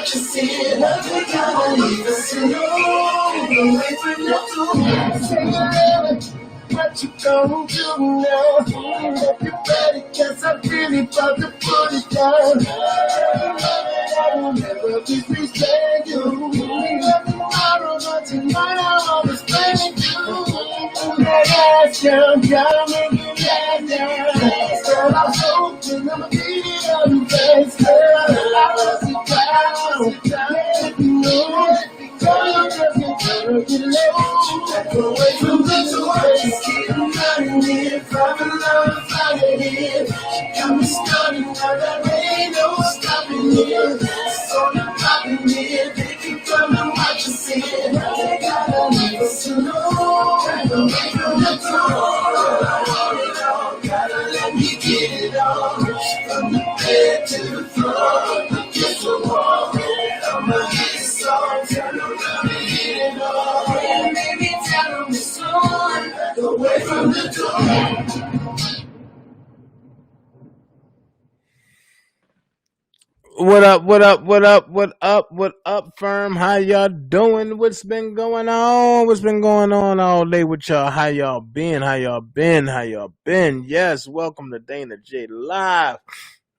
what you see. Nothing gonna leave us alone. Away from the door. Say you love it. What you gonna do now? Everybody, cause I'm really about to put it down. I will never disrespect you. Not tomorrow, but tonight I wanna spend with you. That ass down, gotta make it that down. Girl, I'm hoping I'ma get it on the best. Girl, I was it down, let me know. Girl, just get low. Away from the door. Keep running here, finding love, finding here. She got me started, now there ain't no stopping here. So you popping here, baby, come and watch you see it. They gotta leave us alone. Away from the door, I want it all. Gotta let me get it on. From the bed to the floor, against the wall. I'ma get it song, turn around and hit it all. And baby, tell them it's on. Away from the door. What up, what up, what up, what up, what up, firm? How y'all doing? What's been going on? What's been going on all day with y'all? How y'all been? How y'all been? How y'all been? Yes, welcome to Dana J Live.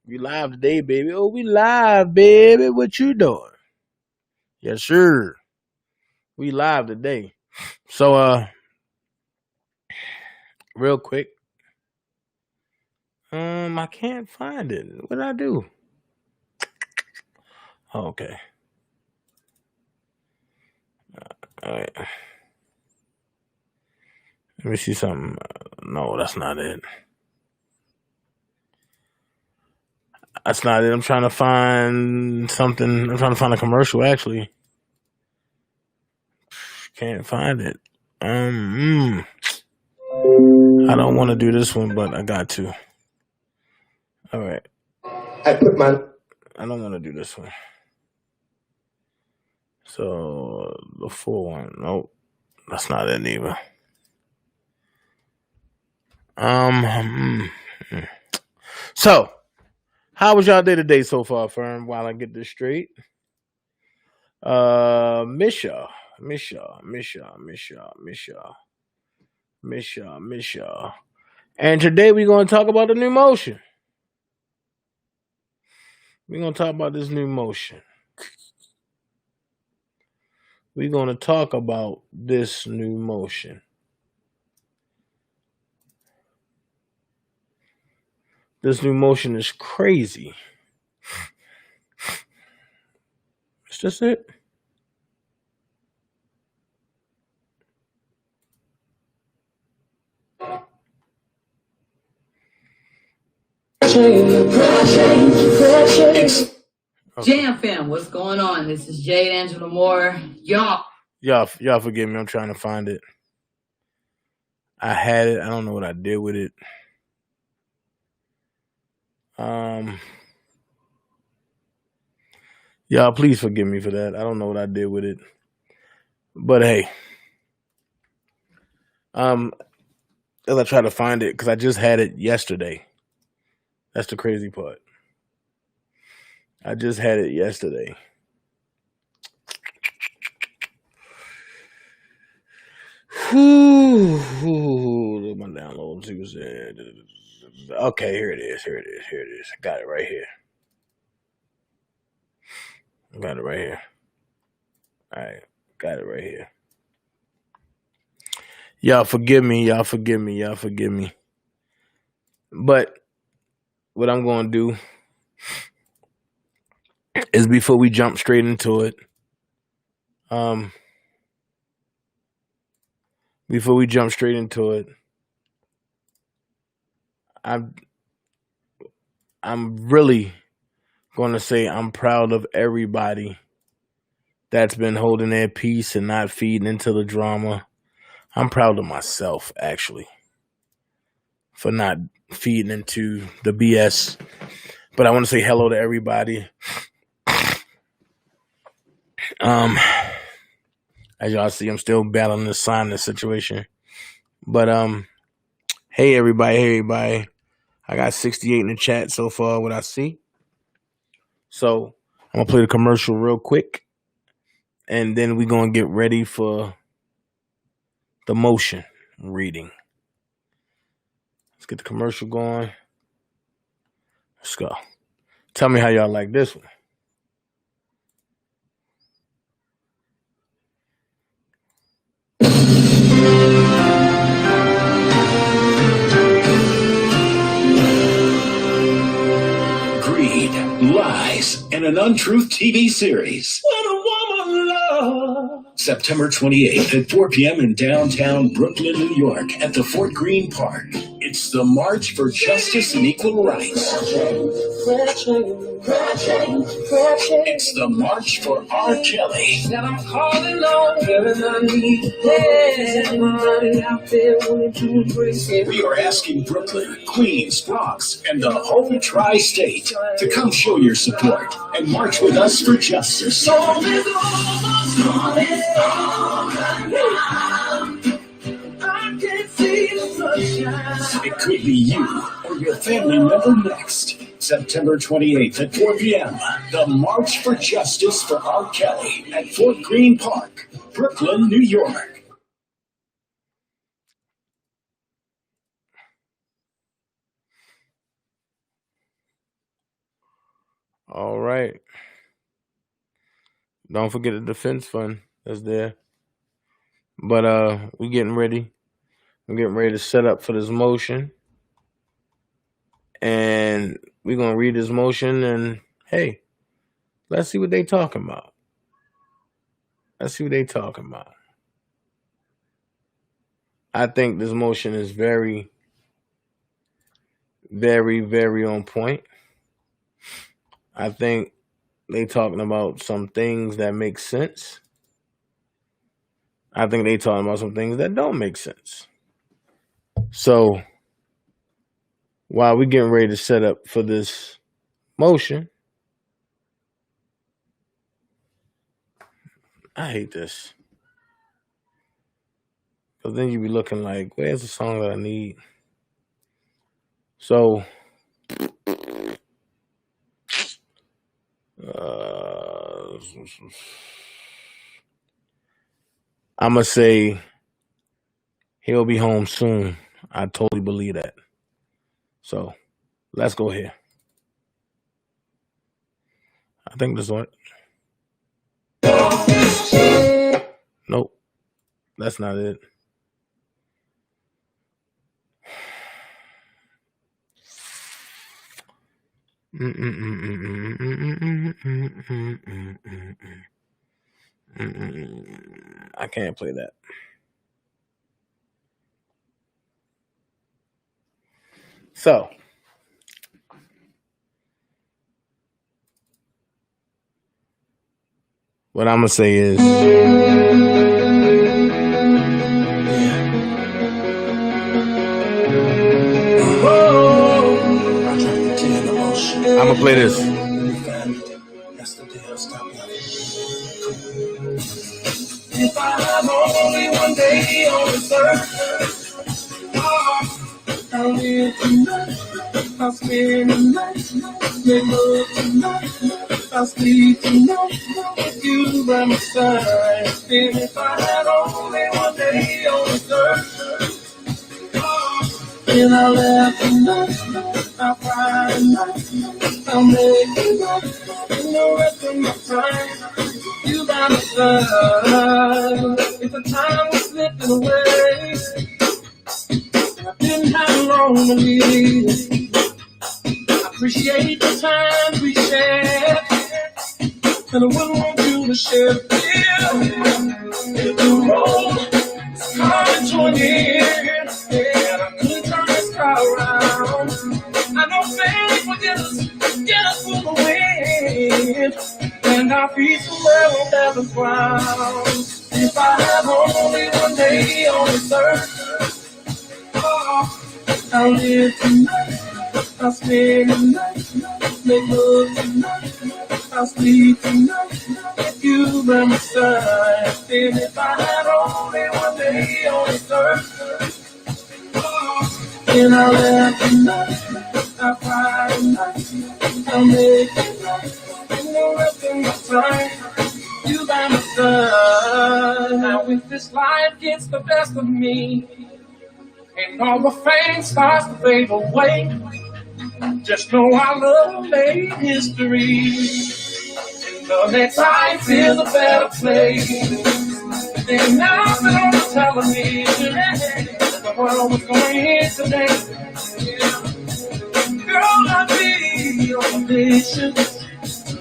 We live today, baby. Oh, we live, baby. What you doing? Yes, sir. We live today. So, real quick. I can't find it. What did I do? Oh, okay. All right. Let me see something. No, that's not it. That's not it. I'm trying to find something. I'm trying to find a commercial, actually. Can't find it. I don't want to do this one, but I got to. All right. I don't want to do this one. So, the full one. Nope. That's not it either. So, how was y'all day today so far, firm? While I get this straight. Miss y'all. And today we're going to talk about the new motion. We're going to talk about this new motion. We're going to talk about this new motion. This new motion is crazy. Is this it? Jam fam, what's going on? This is Jade Angela Moore. Y'all forgive me. I'm trying to find it. I had it. I don't know what I did with it. Y'all, please forgive me for that. I don't know what I did with it. But hey, as I try to find it, because I just had it yesterday. That's the crazy part. I just had it yesterday. Whew, my download. Okay, here it is. I got it right here. All right, got it right here. Y'all forgive me. But what I'm going to do is, before we jump straight into it, I'm really going to say I'm proud of everybody that's been holding their peace and not feeding into the drama. I'm proud of myself, actually, for not feeding into the BS. But I want to say hello to everybody. As y'all see, I'm still battling this sinus situation. But hey everybody. I got 68 in the chat so far, what I see. So I'm going to play the commercial real quick. And then we're going to get ready for the motion reading. Let's get the commercial going. Let's go. Tell me how y'all like this one. Greed, lies, and an untruth TV series. What a woman loves. September 28th at 4 p.m. in downtown Brooklyn, New York at the Fort Greene Park. It's the March for Justice and Equal Rights. It's the March for R. Kelly. We are asking Brooklyn, Queens, Bronx, and the whole tri-state to come show your support and march with us for justice. It could be you or your family member next. September 28th at 4 p.m. The March for Justice for R. Kelly at Fort Greene Park, Brooklyn, New York. All right. Don't forget the defense fund that's there. But we're getting ready. We're getting ready to set up for this motion. And we're going to read this motion and, hey, let's see what they talking about. Let's see what they talking about. I think this motion is very, very, very on point. I think they talking about some things that make sense. I think they talking about some things that don't make sense. So while we're getting ready to set up for this motion, I hate this. Because then you be looking like, where's the song that I need? So, I'm going to say he'll be home soon. I totally believe that. So, let's go here. I think this one. Nope. That's not it. I can't play that. So, what I'm going to say is, I'm going to play this. If I have only one day on this earth, I'll live tonight, I'll spend the night, make love tonight, I'll sleep tonight, with you by my side. And if I had only one day on this earth, then I'll laugh tonight, I'll cry tonight, I'll make tonight, and the rest of my time, you by my side. If the time was slipping away, I didn't have long to live. I appreciate the time we shared, and I wouldn't want you to share the fear. If the road is coming to an end, and I couldn't turn this car around, I know fate will get us for the win, and our feet somewhere on heaven's ground. If I have only one day on this earth, I'll live tonight, I'll spend the night, make love tonight, I'll sleep tonight, with you by my side. And if I had only one day on this earth, then I'll laugh tonight, I'll cry tonight, I'll make tonight, and the the rest of my time. You by my side. Now if this life gets the best of me, and all the fame starts to fade away, just know our love made history. And the next life is a better place. And now they're telling me that the world was going to end today. Girl, I'd be your mission.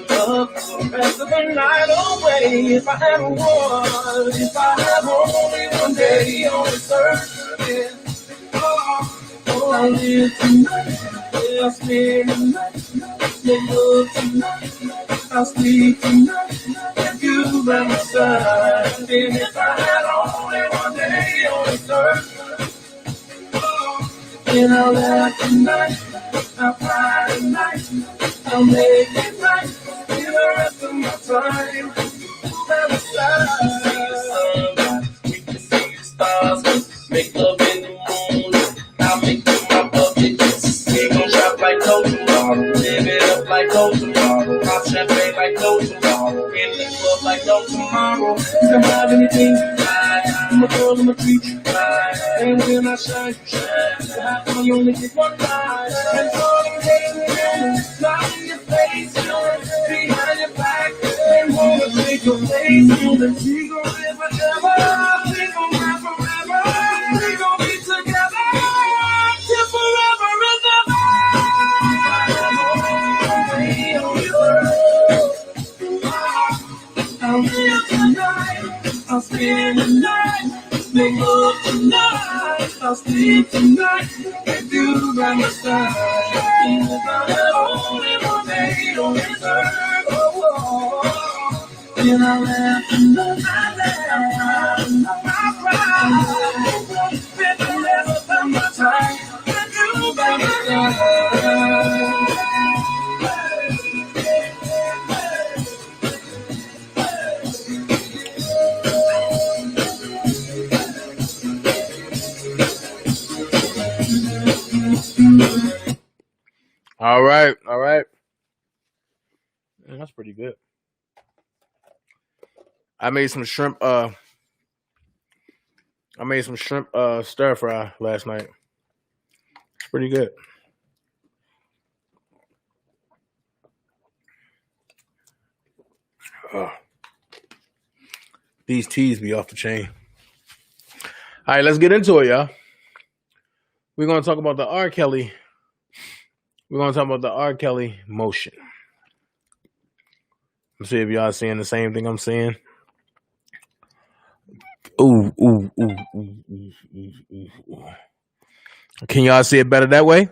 Love for the rest of the night away. If I had one, if I had only one day on this earth, yeah. Oh, I live tonight, yeah, I spend the night, make love tonight, I'll sleep tonight, if you by my side. And if I had only one day on this earth, then I'll laugh tonight, I'll cry tonight, I'll make it right, for the rest of my time, by my side. We can see the stars, make love in the moonlight. I'll make you my puppet. We gon' shop like no tomorrow, live it up like no tomorrow, pop champagne like no tomorrow, in the club like no tomorrow. You can have anything you like, I'm a girl, I'm a treat you right, and when I shine, you shine. How come you only get one night? And all the days, smile in your face, behind your back, and wanna take your place. You the we gon' live forever, we gon' ride forever, we gon' be together till forever and ever. I'll live tonight, I'll spend the night, make love tonight, I'll sleep tonight, with you by my side. And if I had only one day on this earth, then I'll laugh tonight, I'll cry, with the rest of my time, with you by my side. All right. Man, that's pretty good. I made some shrimp stir fry last night. It's pretty good. These teas be off the chain. All right, let's get into it, y'all. We're going to talk about the R. Kelly. We're going to talk about the R. Kelly motion. Let's see if y'all seeing the same thing I'm seeing. Ooh. Can y'all see it better that way?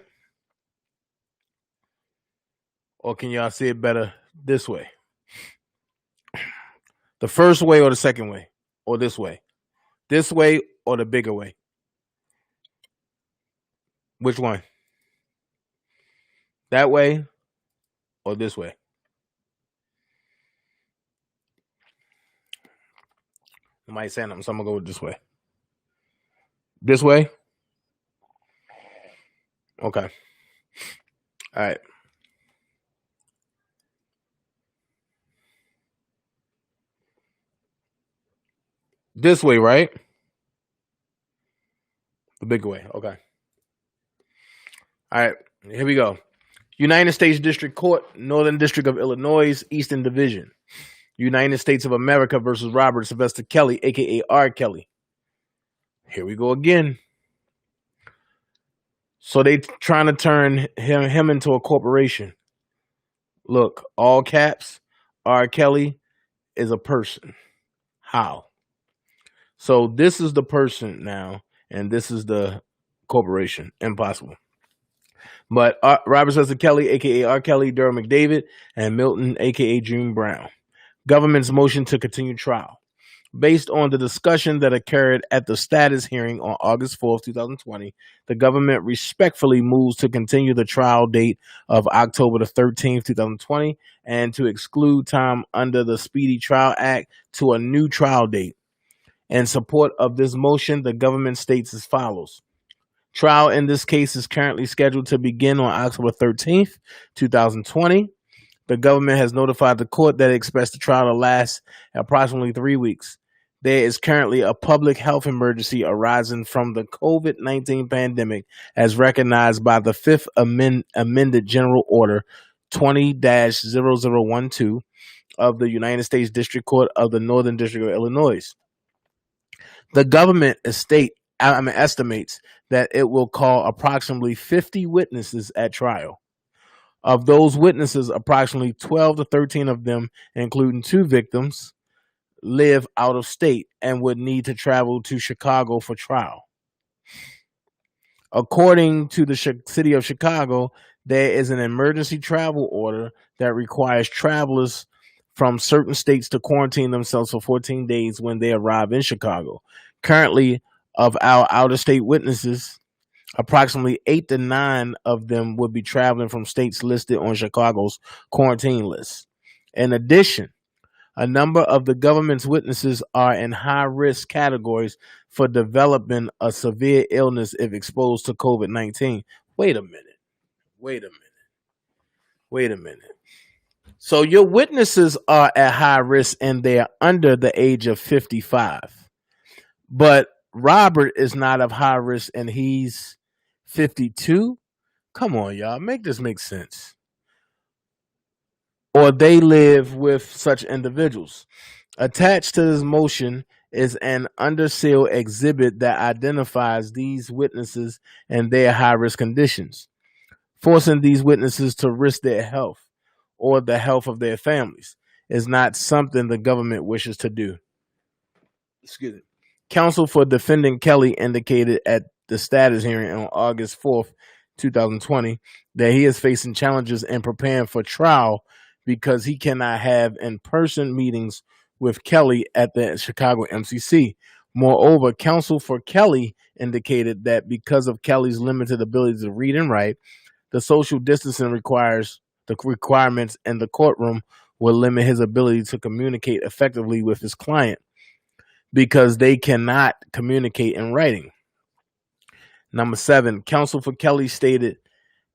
Or can y'all see it better this way? The first way or the second way? Or this way? This way or the bigger way? Which one? That way or this way? Somebody saying something, so I'm going to go with this way. This way? Okay. All right. This way, right? The bigger way. Okay. All right. Here we go. United States District Court, Northern District of Illinois, Eastern Division. United States of America versus Robert Sylvester Kelly, a.k.a. R. Kelly. Here we go again. So they trying to turn him into a corporation. Look, all caps, R. Kelly is a person. How? So this is the person now, and this is the corporation. Impossible. But Robert Sylvester Kelly, a.k.a. R. Kelly, Durham McDavid, and Milton, a.k.a. June Brown. Government's motion to continue trial. Based on the discussion that occurred at the status hearing on August 4th, 2020, the government respectfully moves to continue the trial date of October the 13th, 2020, and to exclude time under the Speedy Trial Act to a new trial date. In support of this motion, the government states as follows. Trial in this case is currently scheduled to begin on October 13th, 2020. The government has notified the court that it expects the trial to last approximately 3 weeks. There is currently a public health emergency arising from the COVID-19 pandemic as recognized by the Fifth Amended General Order 20-0012 of the United States District Court of the Northern District of Illinois. The government estimates that it will call approximately 50 witnesses at trial. Of those witnesses, approximately 12 to 13 of them, including 2 victims, live out of state and would need to travel to Chicago for trial. According to the city of Chicago, there is an emergency travel order that requires travelers from certain states to quarantine themselves for 14 days when they arrive in Chicago. Currently, of our out-of-state witnesses, approximately 8 to 9 of them would be traveling from states listed on Chicago's quarantine list. In addition, a number of the government's witnesses are in high-risk categories for developing a severe illness if exposed to COVID-19. Wait a minute. So your witnesses are at high risk and they are under the age of 55. But Robert is not of high risk and he's 52? Come on, y'all. Make this make sense. Or they live with such individuals. Attached to this motion is an under seal exhibit that identifies these witnesses and their high-risk conditions, forcing these witnesses to risk their health or the health of their families is not something the government wishes to do. Excuse me. Counsel for defendant Kelly indicated at the status hearing on August 4th, 2020, that he is facing challenges in preparing for trial because he cannot have in-person meetings with Kelly at the Chicago MCC. Moreover, counsel for Kelly indicated that because of Kelly's limited ability to read and write, the social distancing requirements in the courtroom will limit his ability to communicate effectively with his client because they cannot communicate in writing. Number 7, counsel for Kelly stated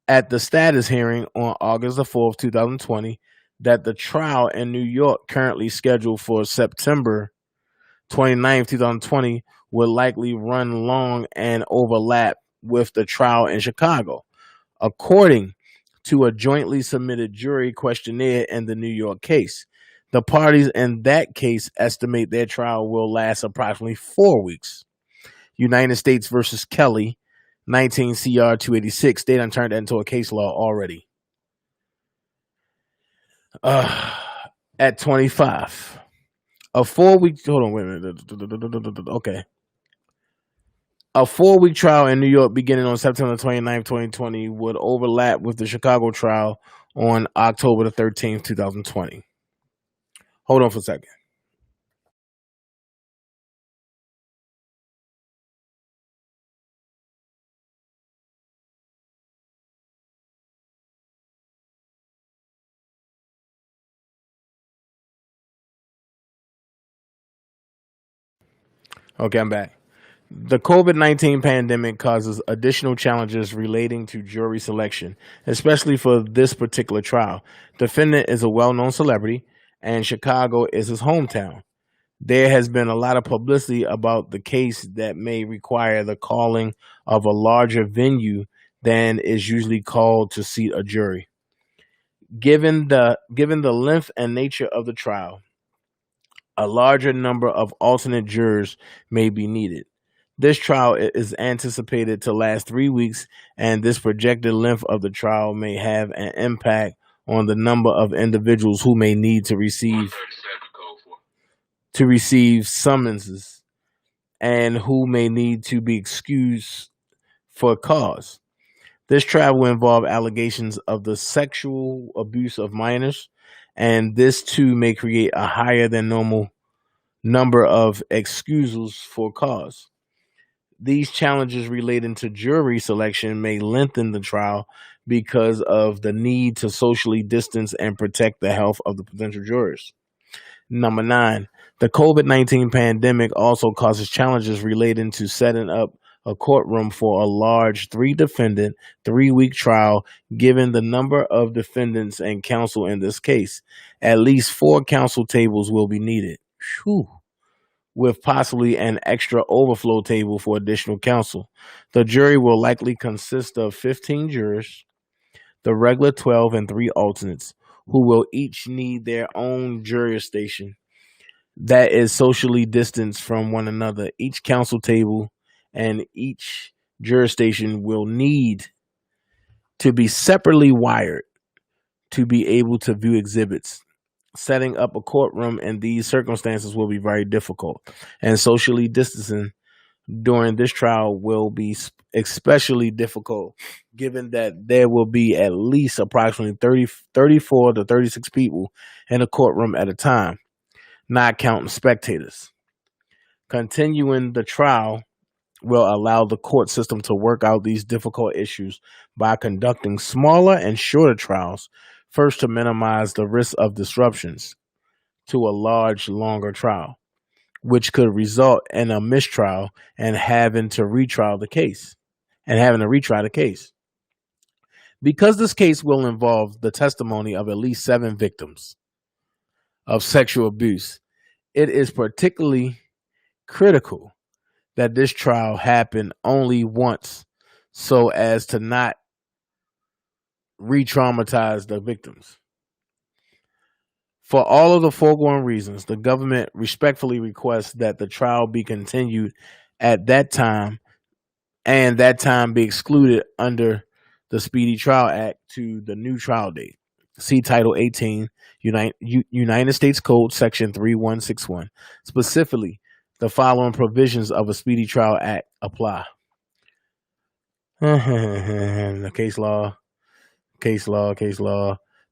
at the status hearing on August the 4th, 2020, that the trial in New York, currently scheduled for September 29th, 2020, will likely run long and overlap with the trial in Chicago. According to a jointly submitted jury questionnaire in the New York case, the parties in that case estimate their trial will last approximately 4 weeks. United States versus Kelly, 19 CR 286. They done turned that into a case law already. At 25. A 4-week, hold on, wait a minute. Okay. A 4-week trial in New York beginning on September 29th, 2020 would overlap with the Chicago trial on October the 13th, 2020. Hold on for a second. Okay, I'm back. The COVID-19 pandemic causes additional challenges relating to jury selection, especially for this particular trial. Defendant is a well-known celebrity, and Chicago is his hometown. There has been a lot of publicity about the case that may require the calling of a larger venue than is usually called to seat a jury. Given the length and nature of the trial, a larger number of alternate jurors may be needed. This trial is anticipated to last 3 weeks, and this projected length of the trial may have an impact on the number of individuals who may need to receive summonses and who may need to be excused for cause. This trial will involve allegations of the sexual abuse of minors, and this too may create a higher than normal number of excusals for cause. These challenges relating to jury selection may lengthen the trial because of the need to socially distance and protect the health of the potential jurors. Number 9, the COVID-19 pandemic also causes challenges relating to setting up a courtroom for a large 3-defendant, 3-week trial, given the number of defendants and counsel in this case. At least 4 counsel tables will be needed. Whew. With possibly an extra overflow table for additional counsel. The jury will likely consist of 15 jurors, the regular 12, and 3 alternates, who will each need their own jury station that is socially distanced from one another. Each counsel table and each jury station will need to be separately wired to be able to view exhibits. Setting up a courtroom in these circumstances will be very difficult, and socially distancing during this trial will be especially difficult, given that there will be at least approximately 34 to 36 people in a courtroom at a time, not counting spectators. Continuing the trial will allow the court system to work out these difficult issues by conducting smaller and shorter trials, first to minimize the risk of disruptions to a large, longer trial, which could result in a mistrial and having to retry the case. Because this case will involve the testimony of at least 7 victims of sexual abuse, it is particularly critical that this trial happen only once so as to not re-traumatize the victims. For all of the foregoing reasons, the government respectfully requests that the trial be continued at that time and that time be excluded under the Speedy Trial Act to the new trial date. See Title 18, United States Code, Section 3161. Specifically, the following provisions of a Speedy Trial Act apply. The case law.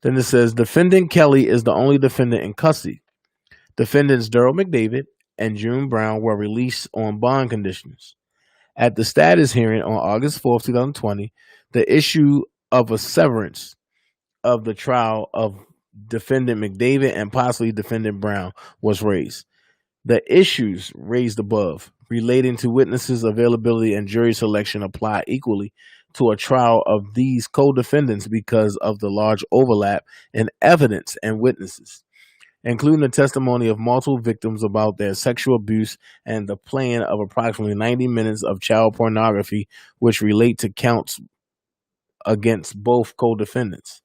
Then it says, Defendant Kelly is the only defendant in custody. Defendants Daryl McDavid and June Brown were released on bond conditions. At the status hearing on August 4th, 2020, the issue of a severance of the trial of Defendant McDavid and possibly Defendant Brown was raised. The issues raised above relating to witnesses availability and jury selection apply equally to a trial of these co-defendants because of the large overlap in evidence and witnesses, including the testimony of multiple victims about their sexual abuse and the playing of approximately 90 minutes of child pornography, which relate to counts against both co-defendants,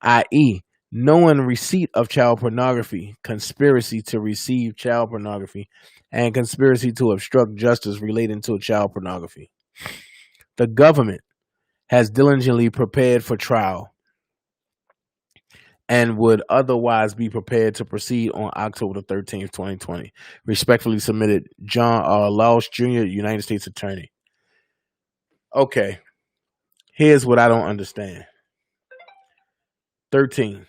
i.e., knowing receipt of child pornography, conspiracy to receive child pornography, and conspiracy to obstruct justice relating to child pornography. The government has diligently prepared for trial and would otherwise be prepared to proceed on October 13th, 2020. Respectfully submitted, John R. Lausch, Jr., United States Attorney. Okay, here's what I don't understand. 13.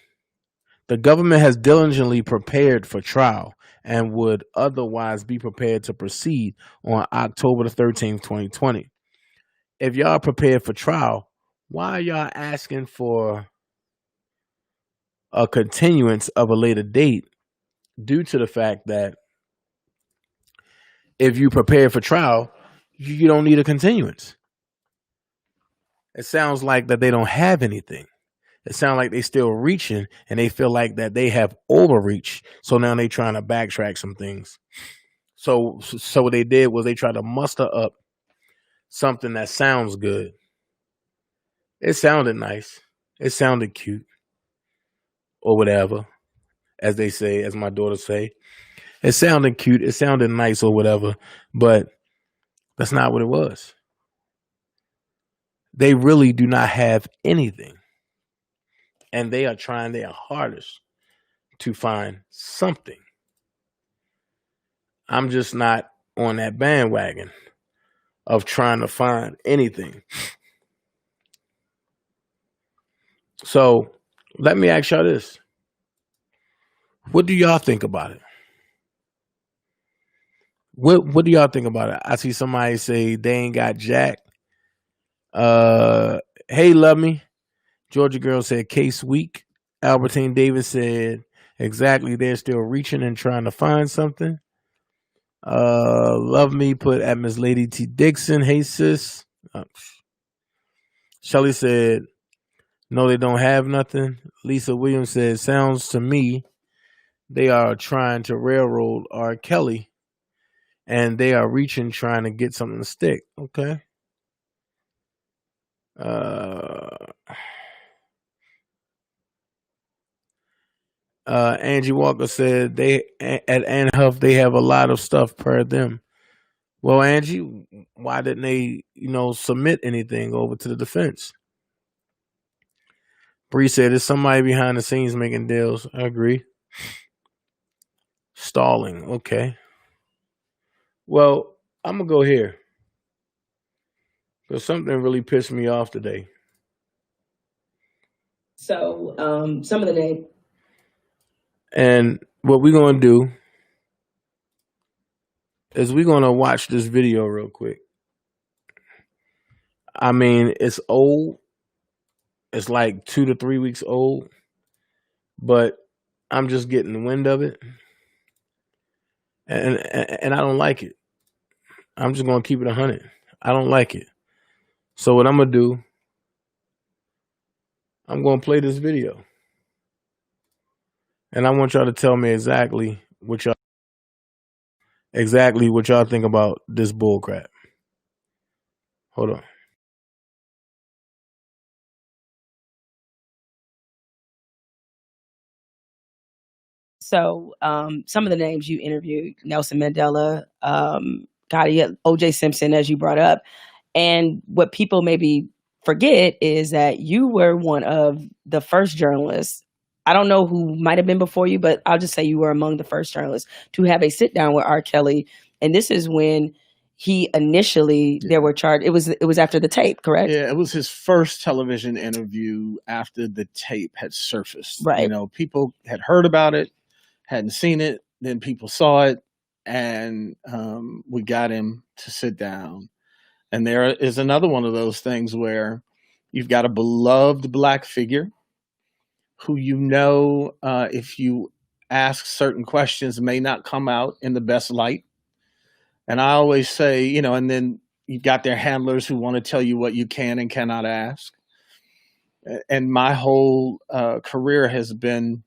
The government has diligently prepared for trial and would otherwise be prepared to proceed on October 13th, 2020. If y'all prepared for trial, why are y'all asking for a continuance of a later date due to the fact that if you prepare for trial, you don't need a continuance? It sounds like that they don't have anything. It sounds like they still reaching and they feel like that they have overreached. So now they trying to backtrack some things. So what they did was they tried to muster up something that sounds good. It sounded nice. It sounded cute. Or whatever, as they say, as my daughters say. It sounded cute. It sounded nice or whatever. But that's not what it was. They really do not have anything. And they are trying their hardest to find something. I'm just not on that bandwagon of trying to find anything. So let me ask y'all this. What do y'all think about it? What do y'all think about it? I see somebody say they ain't got jack. Hey, love me. Georgia girl said case weak. Albertine Davis said exactly. They're still reaching and trying to find something. Love Me put at Miss Lady T Dixon. Hey sis. Shelly said, no, they don't have nothing. Lisa Williams said, sounds to me they are trying to railroad R. Kelly and they are reaching trying to get something to stick. Okay. Angie Walker said they at Anhuff they have a lot of stuff per them. Well, Angie, why didn't they, submit anything over to the defense? Bree said there's somebody behind the scenes making deals. I agree. Stalling. Okay. Well, I'm gonna go here because something really pissed me off today. So, some of the names. And what we're gonna do is we're gonna watch this video real quick. I mean, it's old. It's like 2 to 3 weeks old, but I'm just getting the wind of it, and I don't like it. I'm just gonna keep it 100. I don't like it. So what I'm gonna do, I'm gonna play this video, and I want y'all to tell me exactly what y'all think about this bullcrap. Hold on. So, some of the names you interviewed: Nelson Mandela, O.J. Simpson, as you brought up. And what people maybe forget is that you were one of the first journalists. I don't know who might have been before you, but I'll just say you were among the first journalists to have a sit down with R. Kelly. And this is when he initially, there were charged. It was after the tape, correct? Yeah, it was his first television interview after the tape had surfaced. Right. People had heard about it, hadn't seen it. Then people saw it, and we got him to sit down. And there is another one of those things where you've got a beloved Black figure who if you ask certain questions may not come out in the best light. And I always say, and then you've got their handlers who want to tell you what you can and cannot ask. And my whole career has been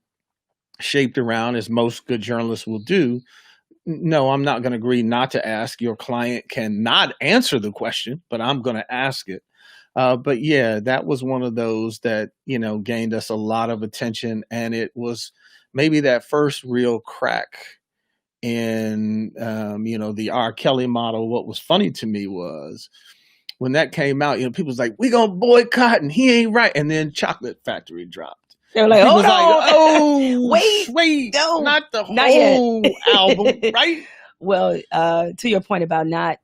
shaped around, as most good journalists will do, no, I'm not going to agree not to ask. Your client cannot answer the question, but I'm going to ask it. But yeah, that was one of those that, gained us a lot of attention. And it was maybe that first real crack in, the R. Kelly model. What was funny to me was when that came out, people was like, we going to boycott and he ain't right. And then Chocolate Factory dropped. They were like, oh, no. Wait, no, not the whole album, right? Well, to your point about not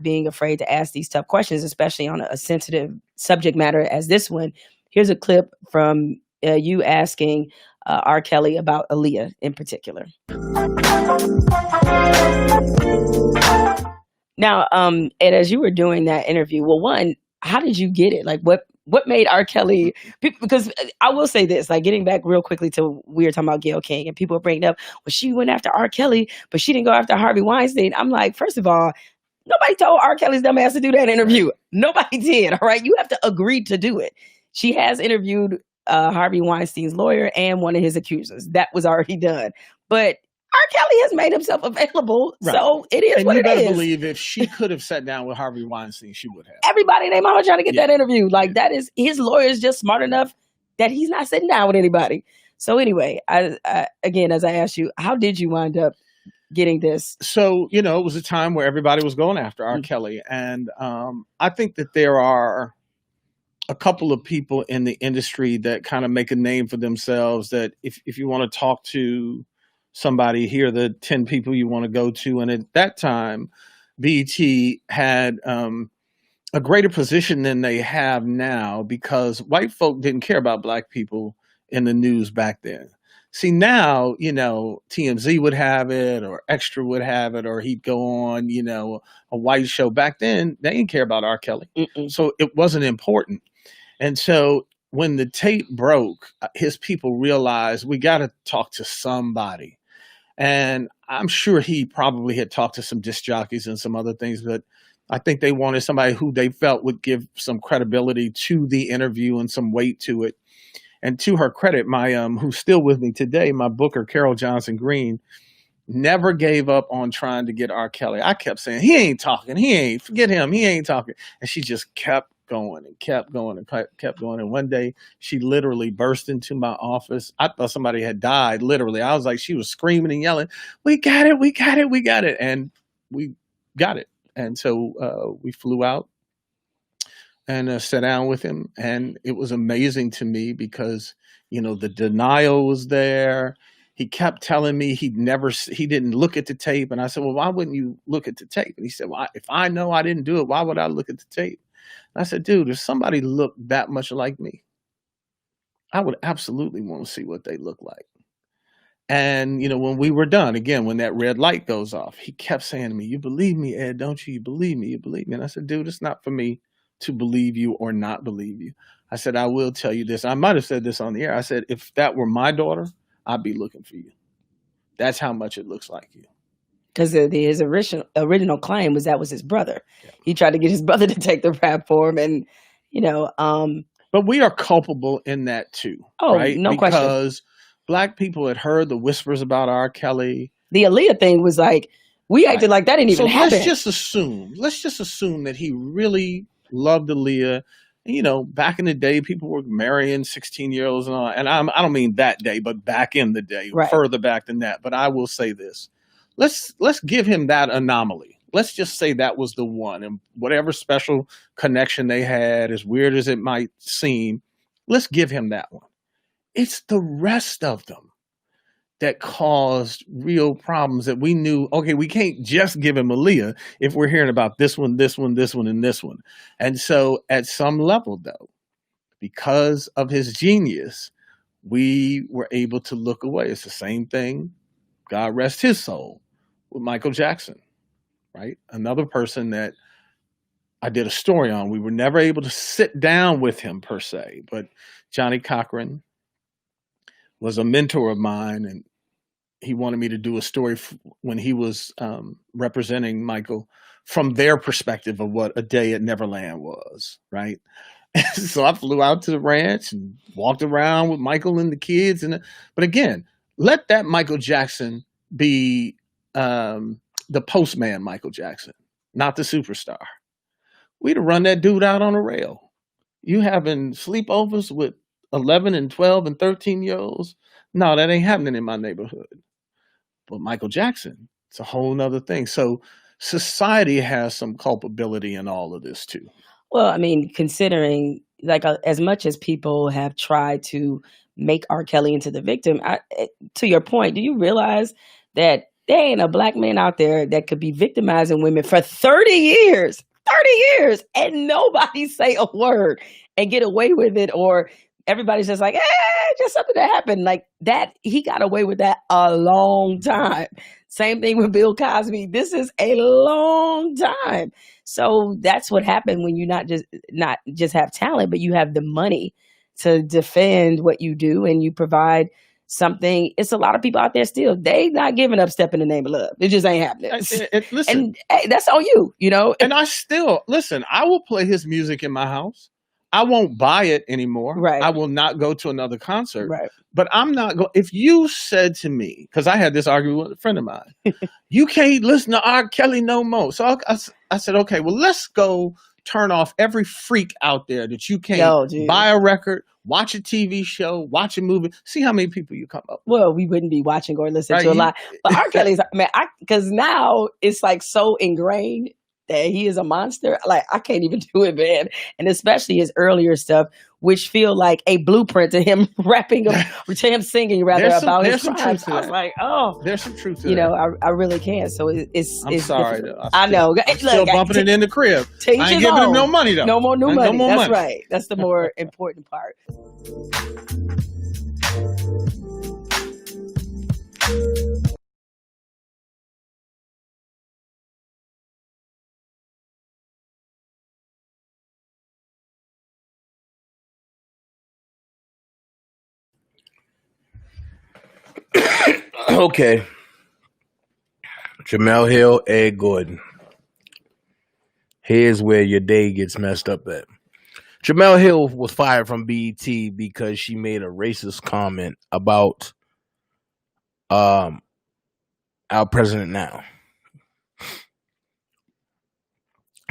being afraid to ask these tough questions, especially on a sensitive subject matter as this one. Here's a clip from you asking R. Kelly about Aaliyah in particular. Now, and as you were doing that interview, well, one, how did you get it? Like, what made R. Kelly? Because I will say this, like getting back real quickly to we were talking about Gayle King and people were bringing up, well, she went after R. Kelly, but she didn't go after Harvey Weinstein. I'm like, first of all, nobody told R. Kelly's dumb ass to do that interview. Nobody did. All right, you have to agree to do it. She has interviewed Harvey Weinstein's lawyer and one of his accusers. That was already done, but R. Kelly has made himself available, right. So it is what it is. And you better believe if she could have sat down with Harvey Weinstein, she would have. Everybody and their mama trying to get that interview. Like that is, his lawyer is just smart enough that he's not sitting down with anybody. So anyway, I again, as I asked you, how did you wind up getting this? So, it was a time where everybody was going after R. Kelly. And I think that there are a couple of people in the industry that kind of make a name for themselves that if you want to talk to somebody, here are the 10 people you want to go to. And at that time, BET had a greater position than they have now because white folk didn't care about Black people in the news back then. See, now, TMZ would have it or Extra would have it, or he'd go on, a white show. Back then, they didn't care about R. Kelly. So it wasn't important. And so when the tape broke, his people realized we got to talk to somebody. And I'm sure he probably had talked to some disc jockeys and some other things, but I think they wanted somebody who they felt would give some credibility to the interview and some weight to it. And to her credit, my who's still with me today, my booker, Carol Johnson Green, never gave up on trying to get R. Kelly. I kept saying, he ain't talking. Forget him. He ain't talking. And she just kept going and kept going and kept going. And one day she literally burst into my office. I thought somebody had died, literally. I was like, she was screaming and yelling, we got it, we got it, we got it. And we got it. And so we flew out and sat down with him. And it was amazing to me because, you know, the denial was there. He kept telling me he didn't look at the tape. And I said, well, why wouldn't you look at the tape? And he said, well, if I know I didn't do it, why would I look at the tape? And I said, dude, if somebody looked that much like me, I would absolutely want to see what they look like. And, you know, when we were done, again, when that red light goes off, he kept saying to me, you believe me, Ed, don't you? You believe me, you believe me. And I said, dude, it's not for me to believe you or not believe you. I said, I will tell you this. I might have said this on the air. I said, if that were my daughter, I'd be looking for you. That's how much it looks like you. Because his original claim was that was his brother. Yeah. He tried to get his brother to take the rap for him. And, you know. But we are culpable in that too. Oh, right? No question. Because Black people had heard the whispers about R. Kelly. The Aaliyah thing was like, we acted like that didn't even happen. Let's just assume that he really loved Aaliyah. And, you know, back in the day, people were marrying 16-year-olds and all. And I don't mean that day, but back in the day, further back than that. But I will say this. Let's give him that anomaly. Let's just say that was the one. And whatever special connection they had, as weird as it might seem, let's give him that one. It's the rest of them that caused real problems that we knew, okay, we can't just give him Aaliyah if we're hearing about this one, this one, this one, and this one. And so at some level, though, because of his genius, we were able to look away. It's the same thing, God rest his soul, with Michael Jackson, right? Another person that I did a story on. We were never able to sit down with him per se, but Johnny Cochran was a mentor of mine, and he wanted me to do a story when he was representing Michael from their perspective of what a day at Neverland was, right? So I flew out to the ranch and walked around with Michael and the kids. But again, let that Michael Jackson be the postman Michael Jackson, not the superstar. We'd have run that dude out on a rail. You having sleepovers with 11 and 12 and 13-year-olds? No, that ain't happening in my neighborhood. But Michael Jackson, it's a whole nother thing. So society has some culpability in all of this too. Well, I mean, considering like as much as people have tried to make R. Kelly into the victim, to your point, do you realize that there ain't a Black man out there that could be victimizing women for 30 years, and nobody say a word and get away with it, or everybody's just like, just something that happened like that. He got away with that a long time. Same thing with Bill Cosby. This is a long time. So that's what happened when you not just have talent, but you have the money to defend what you do and you provide something. It's a lot of people out there still, they not giving up Step in the Name of Love. It just ain't happening. Listen, and hey, that's on you, you know? And I still, listen, I will play his music in my house. I won't buy it anymore. Right. I will not go to another concert. Right. But I'm not going. If you said to me, because I had this argument with a friend of mine, you can't listen to R. Kelly no more. So I said, okay, well, let's go turn off every freak out there that you can't buy a record, watch a TV show, watch a movie. See how many people you come up with. Well, we wouldn't be watching or listening to a lot. But R. Kelly's, man, because now it's like so ingrained that he is a monster. Like, I can't even do it, man. And especially his earlier stuff, which feel like a blueprint to him rapping, to him singing rather about his crimes. I was like, oh. There's some truth to you that. know, I really can't. So I'm sorry. I know. I'm still bumping it in the crib. I ain't giving him no money, though. No more new money. That's right. That's the more important part. Okay. Jamel Hill, Ed Gordon. Here's where your day gets messed up at. Jamel Hill was fired from BET because she made a racist comment about our president now,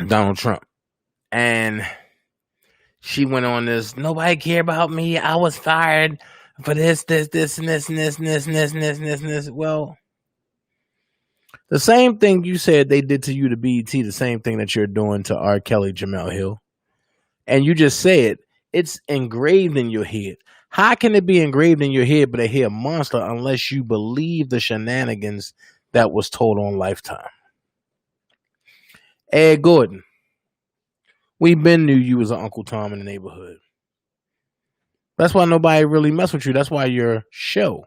Donald Trump. And she went on this, nobody care about me. I was fired for this, and this. Well, the same thing you said they did to you to BET, the same thing that you're doing to R. Kelly, Jamel Hill. And you just said it's engraved in your head. How can it be engraved in your head but a hear monster unless you believe the shenanigans that was told on Lifetime? Ed Gordon, we been knew you was an Uncle Tom in the neighborhood. That's why nobody really messed with you. That's why your show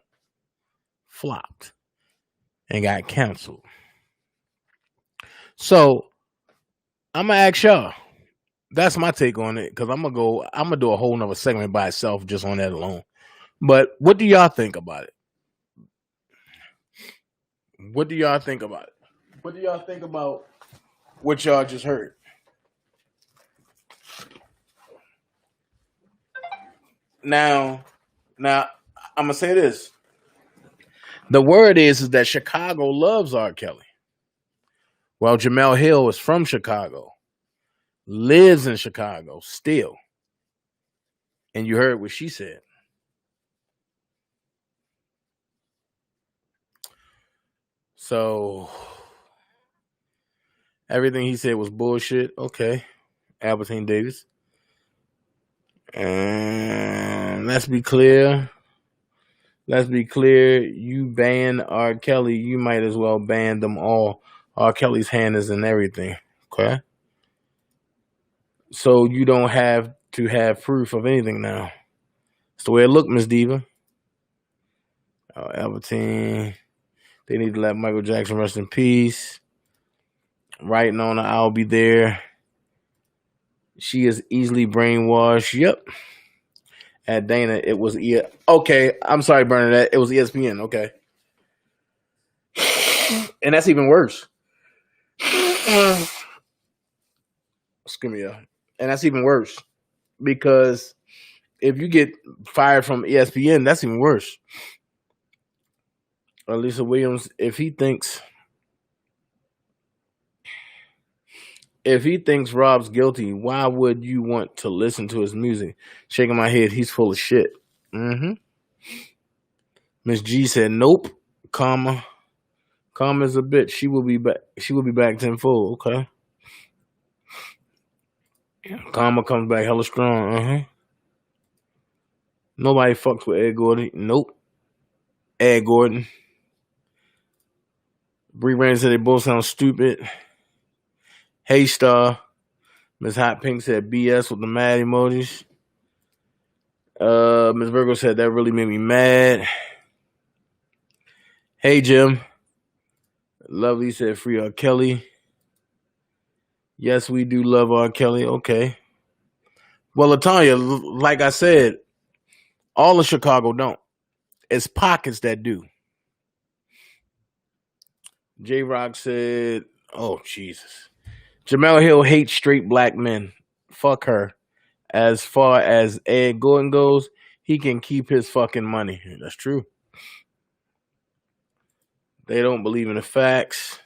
flopped and got canceled. So I'm gonna ask y'all. That's my take on it, because I'm gonna do a whole nother segment by itself just on that alone. But what do y'all think about it? What do y'all think about it? What do y'all think about what y'all just heard? Now I'm gonna say this. The word is that Chicago loves R. Kelly. Well, Jamel Hill is from Chicago, lives in Chicago still. And you heard what she said. So everything he said was bullshit. Okay. Albertine Davis. And let's be clear. You ban R. Kelly, you might as well ban them all. R. Kelly's hand is in everything. Okay. So you don't have to have proof of anything now. It's the way it looked, Miss Diva. Albertine. They need to let Michael Jackson rest in peace. Writing on her, I'll be there. She is easily brainwashed. Yep. At Dana, it was okay. I'm sorry, Bernadette. It was ESPN. Okay. And that's even worse. Excuse me, and that's even worse, because if you get fired from ESPN, that's even worse. Lisa Williams, if he thinks Rob's guilty, why would you want to listen to his music? Shaking my head, he's full of shit. Miss G said, nope. Karma is a bitch. She will be back tenfold. Okay. Karma comes back hella strong. Nobody fucks with Ed Gordon. Nope. Ed Gordon. Bree Rand said they both sound stupid. Hey Star. Miss Hot Pink said BS with the mad emojis. Miss Virgo said that really made me mad. Hey Jim. Lovely said free R. Kelly. Yes, we do love R. Kelly. Okay. Well, Latanya, like I said, all of Chicago don't. It's pockets that do. J Rock said, oh, Jesus. Jamel Hill hates straight black men. Fuck her. As far as Ed Gordon goes, he can keep his fucking money. That's true. They don't believe in the facts.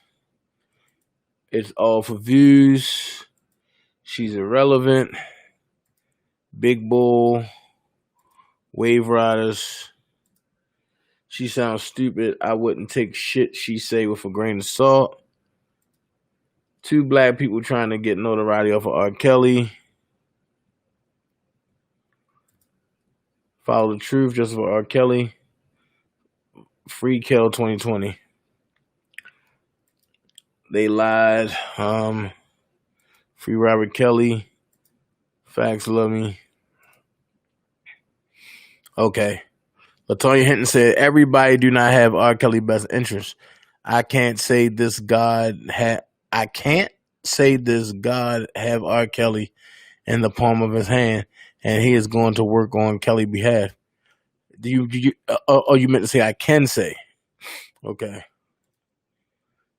It's all for views. She's irrelevant. Big Bull. Wave Riders. She sounds stupid. I wouldn't take shit she say with a grain of salt. Two black people trying to get notoriety off of R. Kelly. Follow the truth just for R. Kelly. Free Kel 2020. They lied. Free Robert Kelly. Facts, love me. Okay. Latoya Hinton said, everybody do not have R. Kelly best interest. I can't say this God have R. Kelly in the palm of his hand, and he is going to work on Kelly's behalf. You meant to say I can say. Okay.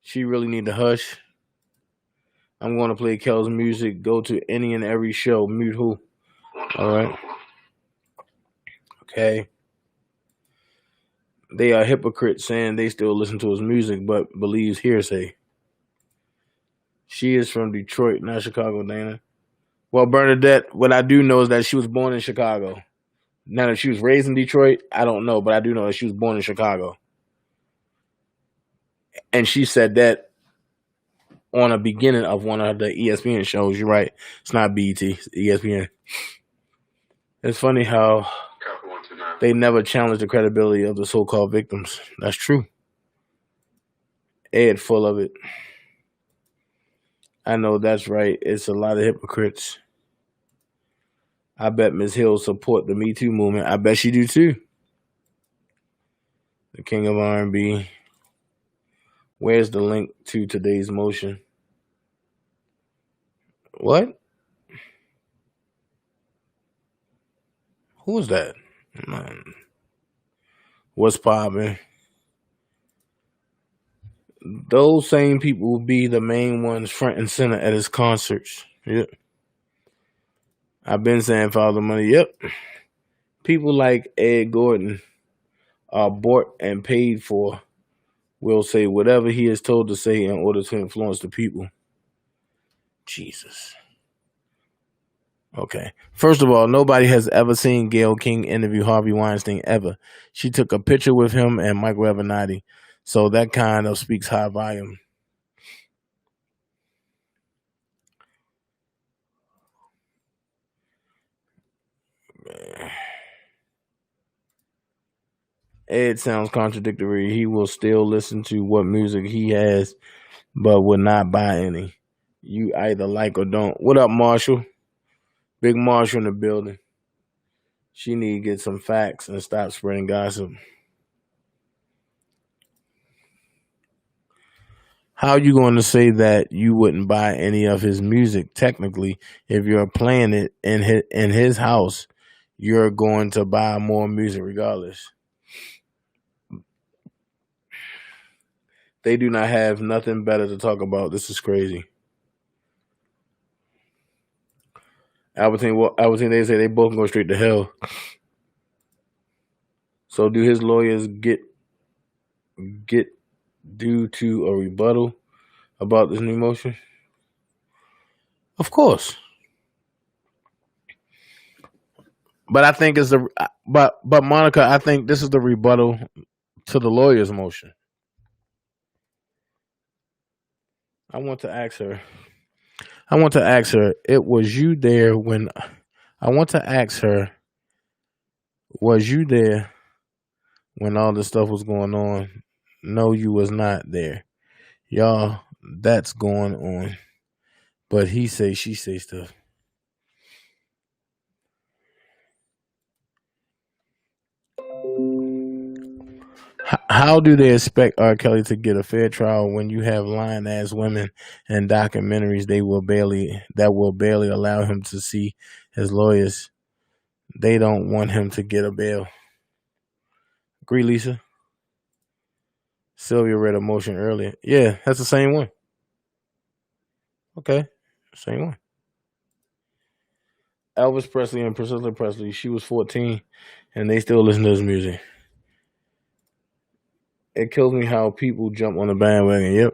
She really need to hush. I'm going to play Kel's music. Go to any and every show. Mute who? All right. Okay. They are hypocrites saying they still listen to his music but believes hearsay. She is from Detroit, not Chicago, Dana. Well, Bernadette, what I do know is that she was born in Chicago. Now that she was raised in Detroit, I don't know, but I do know that she was born in Chicago. And she said that on a beginning of one of the ESPN shows. You're right. It's not BET, it's ESPN. It's funny how they never challenge the credibility of the so-called victims. That's true. Ed full of it. I know that's right. It's a lot of hypocrites. I bet Ms. Hill support the Me Too movement. I bet she do too. The king of R&B. Where's the link to today's motion? What? Who was that? What's poppin'? Those same people will be the main ones front and center at his concerts. Yep. I've been saying follow the money. Yep. People like Ed Gordon are bought and paid for, will say whatever he is told to say in order to influence the people. Jesus. Okay. First of all, nobody has ever seen Gayle King interview Harvey Weinstein ever. She took a picture with him and Michael Avenatti. So that kind of speaks high volume. Ed sounds contradictory. He will still listen to what music he has, but will not buy any. You either like or don't. What up, Marshall? Big Marshall in the building. She need to get some facts and stop spreading gossip. How are you going to say that you wouldn't buy any of his music? Technically, if you're playing it in his house, you're going to buy more music regardless. They do not have nothing better to talk about. This is crazy. Albertine, they say they both go straight to hell. So do his lawyers get due to a rebuttal about this new motion? Of course. But I think it's but Monica, I think this is the rebuttal to the lawyer's motion. I want to ask her, was you there when all this stuff was going on? No, you was not there. Y'all, that's going on. But he say, she say stuff. How do they expect R. Kelly to get a fair trial when you have lying ass women and documentaries that will barely allow him to see his lawyers? They don't want him to get a bail. Agree, Lisa? Sylvia read a motion earlier. Yeah, that's the same one. Okay, same one. Elvis Presley and Priscilla Presley, she was 14, and they still listen to his music. It kills me how people jump on the bandwagon. Yep.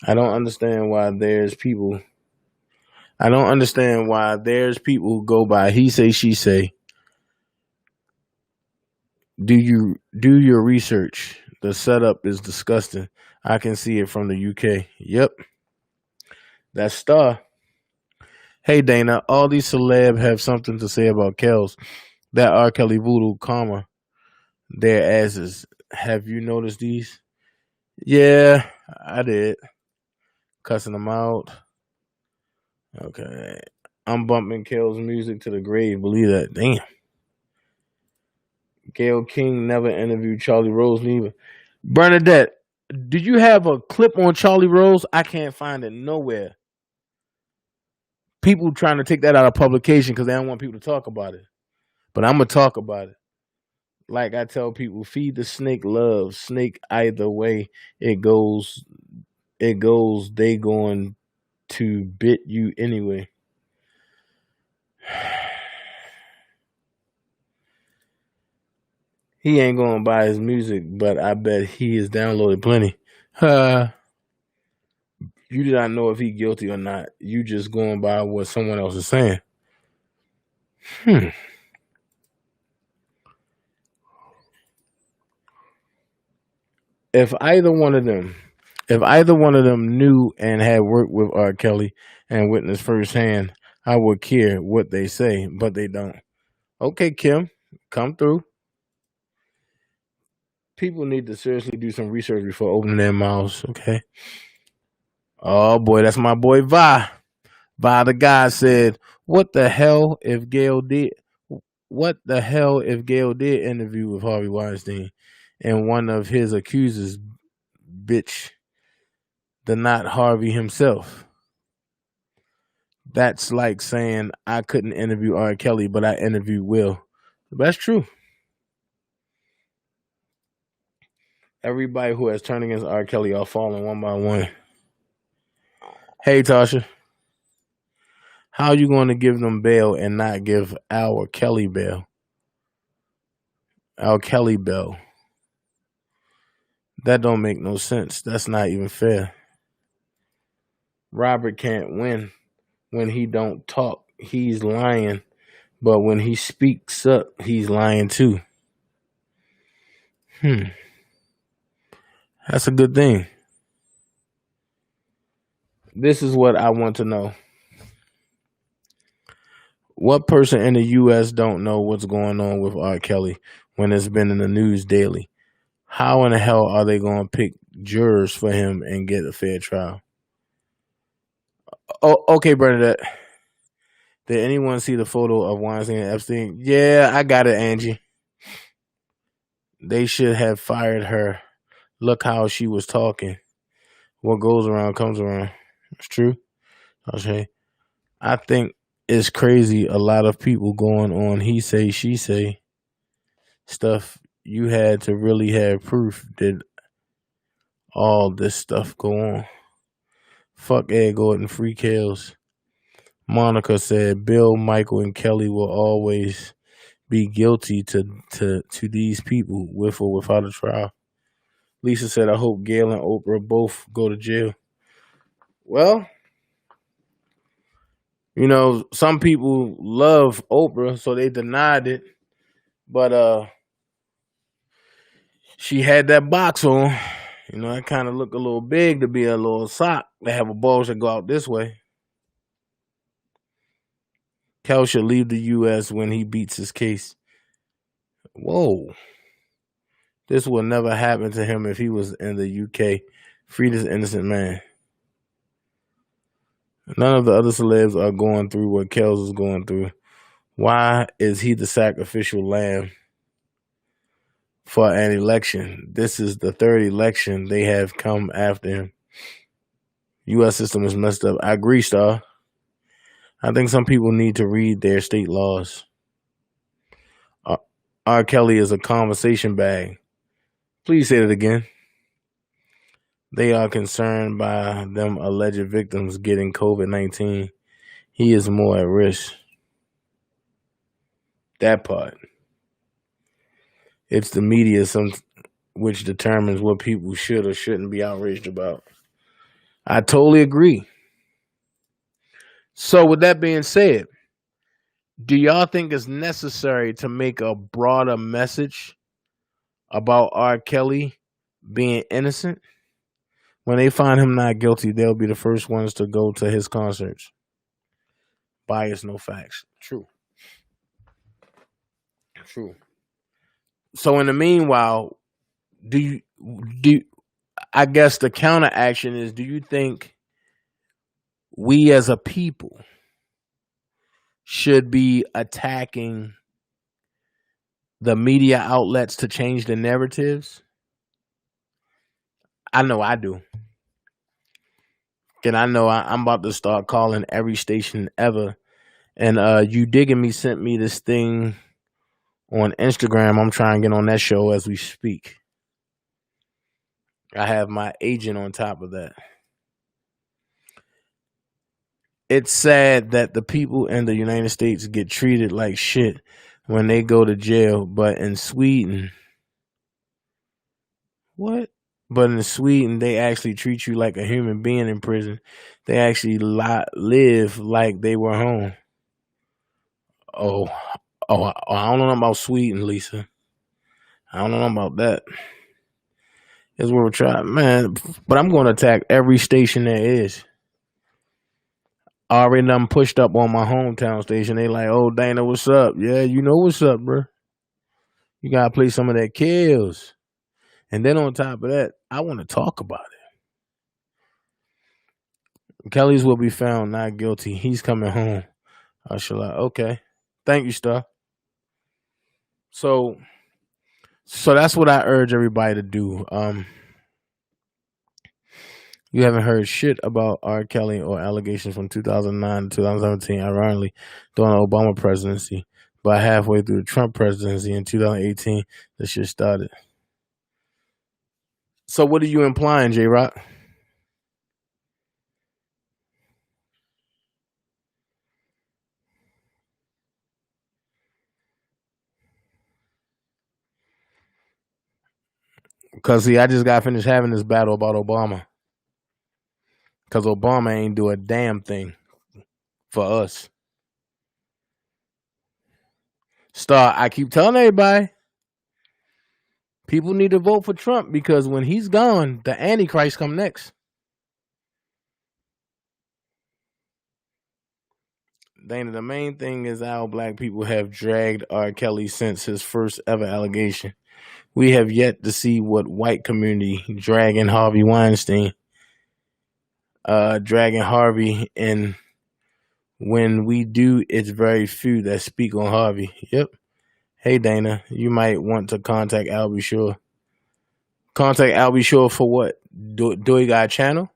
I don't understand why there's people who go by he say, she say. Do your research. The setup is disgusting. I can see it from the UK. Yep. That's Star. Hey, Dana, all these celeb have something to say about Kels. That R. Kelly voodoo karma. Their asses. Have you noticed these? Yeah, I did. Cussing them out. Okay. I'm bumping Kel's music to the grave. Believe that. Damn. Gayle King never interviewed Charlie Rose neither. Bernadette, did you have a clip on Charlie Rose? I can't find it nowhere. People trying to take that out of publication because they don't want people to talk about it. But I'm going to talk about it. like I tell people, feed the snake love. Snake either way it goes, they going to bit you anyway. He ain't gonna buy his music, but I bet he has downloaded plenty. You do not know if he guilty or not. You just going by what someone else is saying. If either one of them knew and had worked with R. Kelly and witnessed firsthand, I would care what they say, but they don't. Okay, Kim, come through. People need to seriously do some research before opening their mouths, okay? Oh boy, that's my boy Vi. Vi the guy said, what the hell if Gail did interview with Harvey Weinstein and one of his accusers, bitch, the not Harvey himself? That's like saying I couldn't interview R. Kelly, but I interviewed Will. That's true. Everybody who has turned against R. Kelly are falling one by one. Hey, Tasha. How are you going to give them bail and not give our Kelly bail? Our Kelly bail. That don't make no sense. That's not even fair. Robert can't win when he don't talk. He's lying. But when he speaks up, he's lying too. That's a good thing. This is what I want to know. What person in the U.S. don't know what's going on with R. Kelly when it's been in the news daily? How in the hell are they going to pick jurors for him and get a fair trial? Oh, okay, Bernadette. Did anyone see the photo of Weinstein and Epstein? Yeah, I got it, Angie. They should have fired her. Look how she was talking. What goes around comes around. It's true. Okay. I think it's crazy. A lot of people going on he say, she say stuff. You had to really have proof. Did all this stuff go on? Fuck Ed Gordon, free kills. Monica said Bill, Michael, and Kelly will always be guilty to these people with or without a trial. Lisa said, I hope Gail and Oprah both go to jail. Well, you know, some people love Oprah, so they denied it. But she had that box on. You know, it kind of looked a little big to be a little sock. They have a bulge that go out this way. Kel should leave the U.S. when he beats his case. Whoa. This will never happen to him if he was in the U.K. Free this innocent man. None of the other celebs are going through what Kel's is going through. Why is he the sacrificial lamb for an election? This is the third election they have come after him. U.S. system is messed up. I agree, Star. I think some people need to read their state laws. R. Kelly is a conversation bag. Please say it again. They are concerned by them alleged victims getting COVID-19. He is more at risk. That part. It's the media which determines what people should or shouldn't be outraged about. I totally agree. So with that being said, do y'all think it's necessary to make a broader message about R. Kelly being innocent? When they find him not guilty, they'll be the first ones to go to his concerts. Bias, no facts. True. So in the meanwhile, I guess the counter action is, do you think we as a people should be attacking the media outlets to change the narratives? I know I do. And I know I'm about to start calling every station ever. And You Digging Me sent me this thing on Instagram. I'm trying to get on that show as we speak. I have my agent on top of that. It's sad that the people in the United States get treated like shit when they go to jail, but in Sweden, what? But in Sweden, they actually treat you like a human being in prison. They actually live like they were home. Oh, I don't know about Sweden, Lisa. I don't know about that. Is what we're trying, man. But I'm going to attack every station there is. I already done pushed up on my hometown station. They like, oh, Dana, what's up? Yeah, you know what's up, bro. You got to play some of that Kills. And then on top of that, I want to talk about it. Kelly's will be found not guilty. He's coming home. I shall like, okay. Thank you, Star. So that's what I urge everybody to do. You haven't heard shit about R. Kelly or allegations from 2009 to 2017, ironically, during the Obama presidency. But halfway through the Trump presidency in 2018, this shit started. So what are you implying, J-Rock? Because, see, I just got finished having this battle about Obama. Because Obama ain't do a damn thing for us. Star, I keep telling everybody, people need to vote for Trump because when he's gone, the Antichrist come next. Dana, the main thing is how black people have dragged R. Kelly since his first ever allegation. We have yet to see what white community dragging Harvey Weinstein, dragging Harvey, and when we do, it's very few that speak on Harvey. Yep. Hey, Dana, you might want to contact Albie Shore. Contact Albie Shore for what? Do he got a channel?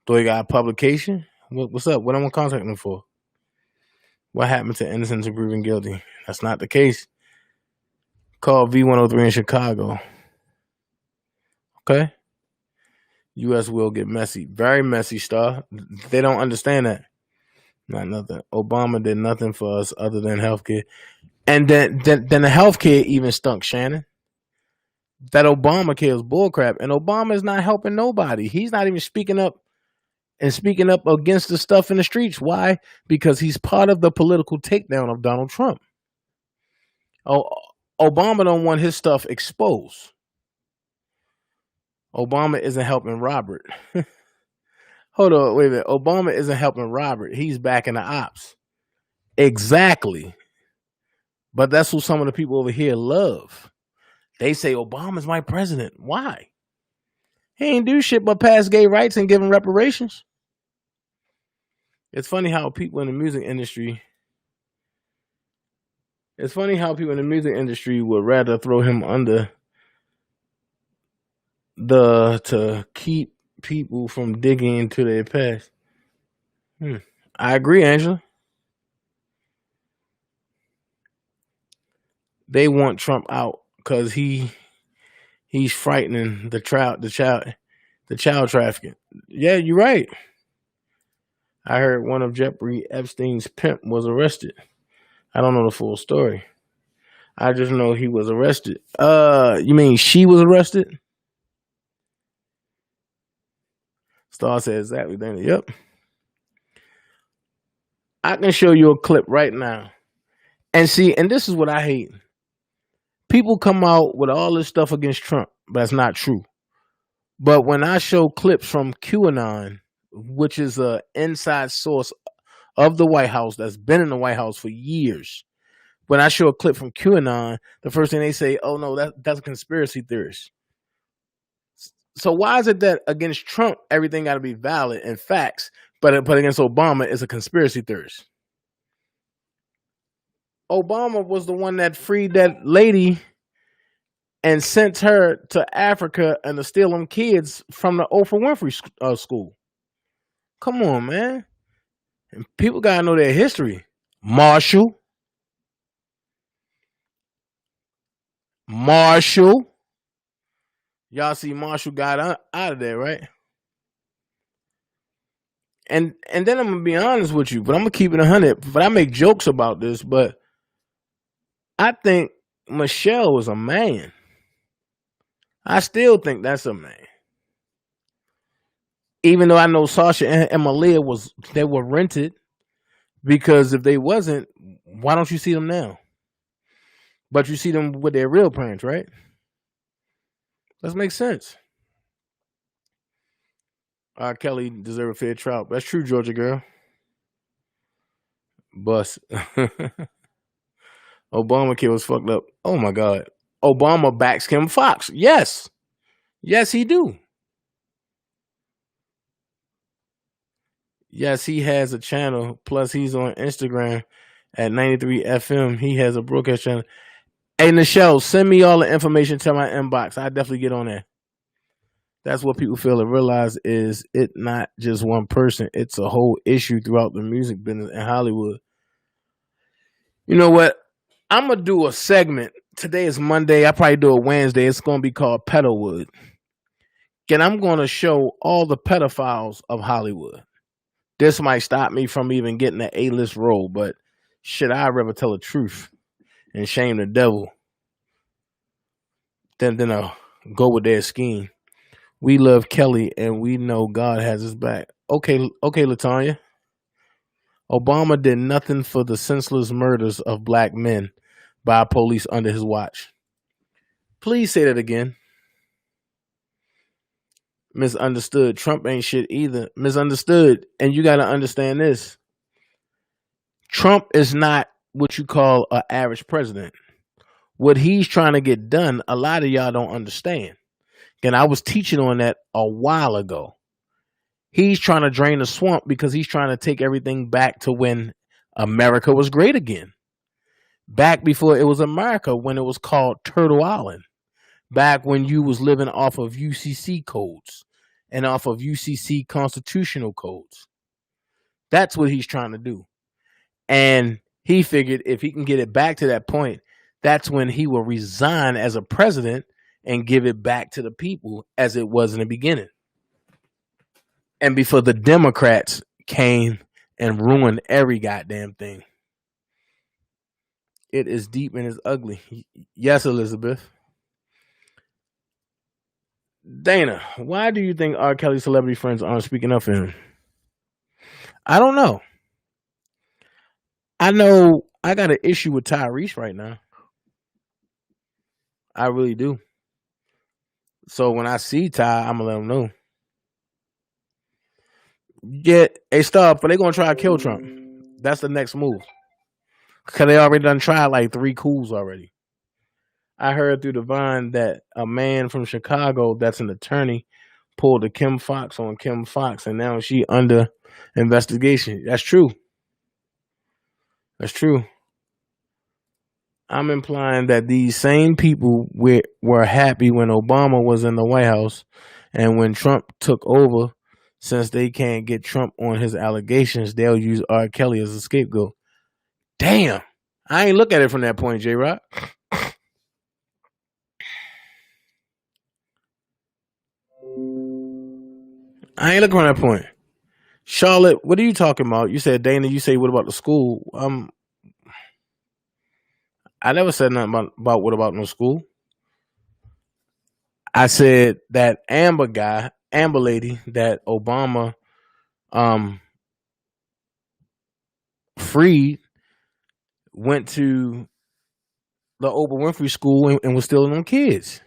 Do he got a publication? What's up? What am I contacting him for? What happened to innocent until proven guilty? That's not the case. Call V103 in Chicago. Okay? U.S. will get messy. Very messy, Star. They don't understand that. Not nothing. Obama did nothing for us other than healthcare. And then the healthcare even stunk, Shannon. That Obamacare is bullcrap. And Obama is not helping nobody. He's not even speaking up against the stuff in the streets. Why? Because he's part of the political takedown of Donald Trump. Oh, Obama don't want his stuff exposed. Obama isn't helping Robert. Hold on, wait a minute. Obama isn't helping Robert. He's backing the ops. Exactly. But that's who some of the people over here love. They say Obama's my president. Why? He ain't do shit but pass gay rights and give them reparations. It's funny how people in the music industry would rather throw him under to keep people from digging into their past. I agree, Angela. They want Trump out because he's frightening the child trafficking. Yeah, you're right. I heard one of Jeffrey Epstein's pimp was arrested. I don't know the full story. I just know he was arrested. You mean she was arrested? Star said exactly, Dana. Yep. I can show you a clip right now. And see, and this is what I hate. People come out with all this stuff against Trump, but that's not true. But when I show clips from QAnon, which is an inside source of the White House that's been in the White House for years, when I show a clip from QAnon, the first thing they say, oh no, that's a conspiracy theorist. So why is it that against Trump, everything got to be valid and facts, but against Obama is a conspiracy theorist? Obama was the one that freed that lady and sent her to Africa and to steal them kids from the Oprah Winfrey school. Come on, man. And people got to know their history. Marshall. Marshall. Y'all see Marshall got out of there, right? And then I'm gonna be honest with you, but I'm gonna keep it 100. But I make jokes about this, but I think Michelle was a man. I still think that's a man. Even though I know Sasha and Malia they were rented, because if they wasn't, why don't you see them now? But you see them with their real parents, right? That makes sense. R. Kelly deserve a fair trial. That's true, Georgia girl. Bus. Obamacare was fucked up. Oh my God. Obama backs Kim Fox. Yes. Yes, he do. Yes, he has a channel. Plus, he's on Instagram at 93 FM. He has a broadcast channel. Hey, Nichelle, send me all the information to my inbox. I definitely get on there. That's what people fail to realize is it not just one person. It's a whole issue throughout the music business in Hollywood. You know what? I'm going to do a segment. Today is Monday. I probably do a Wednesday. It's going to be called Pedalwood. And I'm going to show all the pedophiles of Hollywood. This might stop me from even getting an A-list role, but shit, I'd rather tell the truth and shame the devil than go with their scheme. We love Kelly and we know God has his back. Okay, LaTanya. Obama did nothing for the senseless murders of black men by police under his watch. Please say that again. Misunderstood. Trump ain't shit either. Misunderstood. And you got to understand this. Trump is not what you call an average president. What he's trying to get done, a lot of y'all don't understand. And I was teaching on that a while ago. He's trying to drain the swamp because he's trying to take everything back to when America was great again. Back before it was America, when it was called Turtle Island. Back when you was living off of UCC codes and off of UCC constitutional codes. That's what he's trying to do. And he figured if he can get it back to that point, that's when he will resign as a president and give it back to the people as it was in the beginning. And before the Democrats came and ruined every goddamn thing. It is deep and it's ugly. Yes, Elizabeth. Dana, why do you think R. Kelly's celebrity friends aren't speaking up for him? I don't know. I know I got an issue with Tyrese right now. I really do. So when I see Ty, I'm going to let him know. Yeah, hey, stop, but they're going to try to kill Trump. That's the next move. Because they already done tried like 3 coups already. I heard through the Vine that a man from Chicago that's an attorney pulled a Kim Fox on Kim Fox, and now she under investigation. That's true. That's true. I'm implying that these same people were happy when Obama was in the White House and when Trump took over, since they can't get Trump on his allegations, they'll use R. Kelly as a scapegoat. Damn. I ain't look at it from that point, J-Rock. I ain't looking from that point. Charlotte, what are you talking about? You said, Dana, you say, what about the school? I never said nothing about what about no school. I said that Amber lady that Obama freed went to the Oprah Winfrey School and was stealing on kids.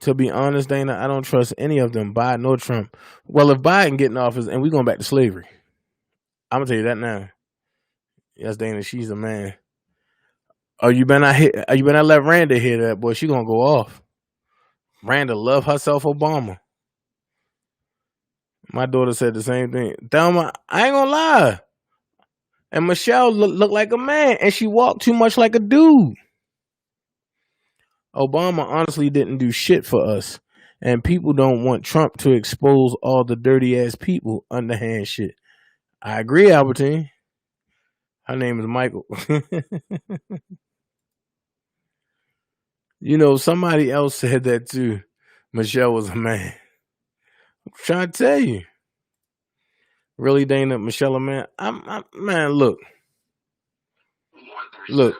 To be honest, Dana, I don't trust any of them, Biden or Trump. Well, if Biden get in office, and we're going back to slavery. I'm going to tell you that now. Yes, Dana, she's a man. Oh, you better not let Randa hear that, boy. She going to go off. Randa love herself Obama. My daughter said the same thing. Thelma, I ain't going to lie. And Michelle looked like a man, and she walked too much like a dude. Obama honestly didn't do shit for us. And people don't want Trump to expose all the dirty ass people, underhand shit. I agree, Albertine. Her name is Michael. You know, somebody else said that too. Michelle was a man. I'm trying to tell you. Really, Dana, Michelle a man? I'm man, look. Look.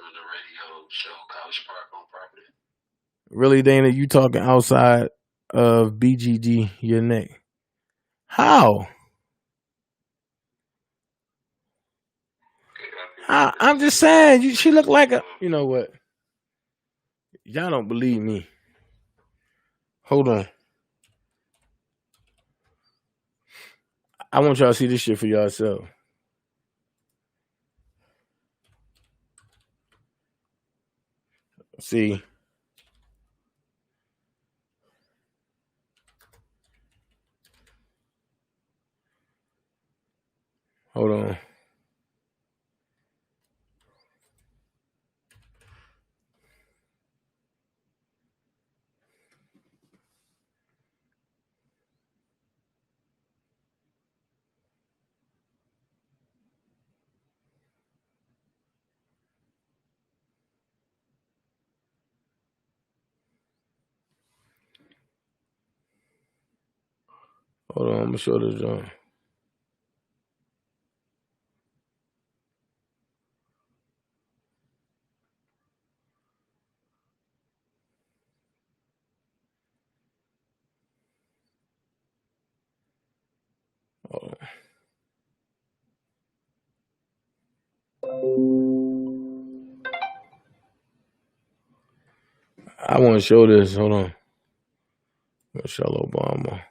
Really, Dana, you talking outside of BGG your neck. How? I'm just saying, she looked like a. You know what? Y'all don't believe me. Hold on. I want y'all to see this shit for yourself. See. Hold on. Hold on, I'm gonna show this joint. Hold on. I want to show this. Hold on. Michelle Obama.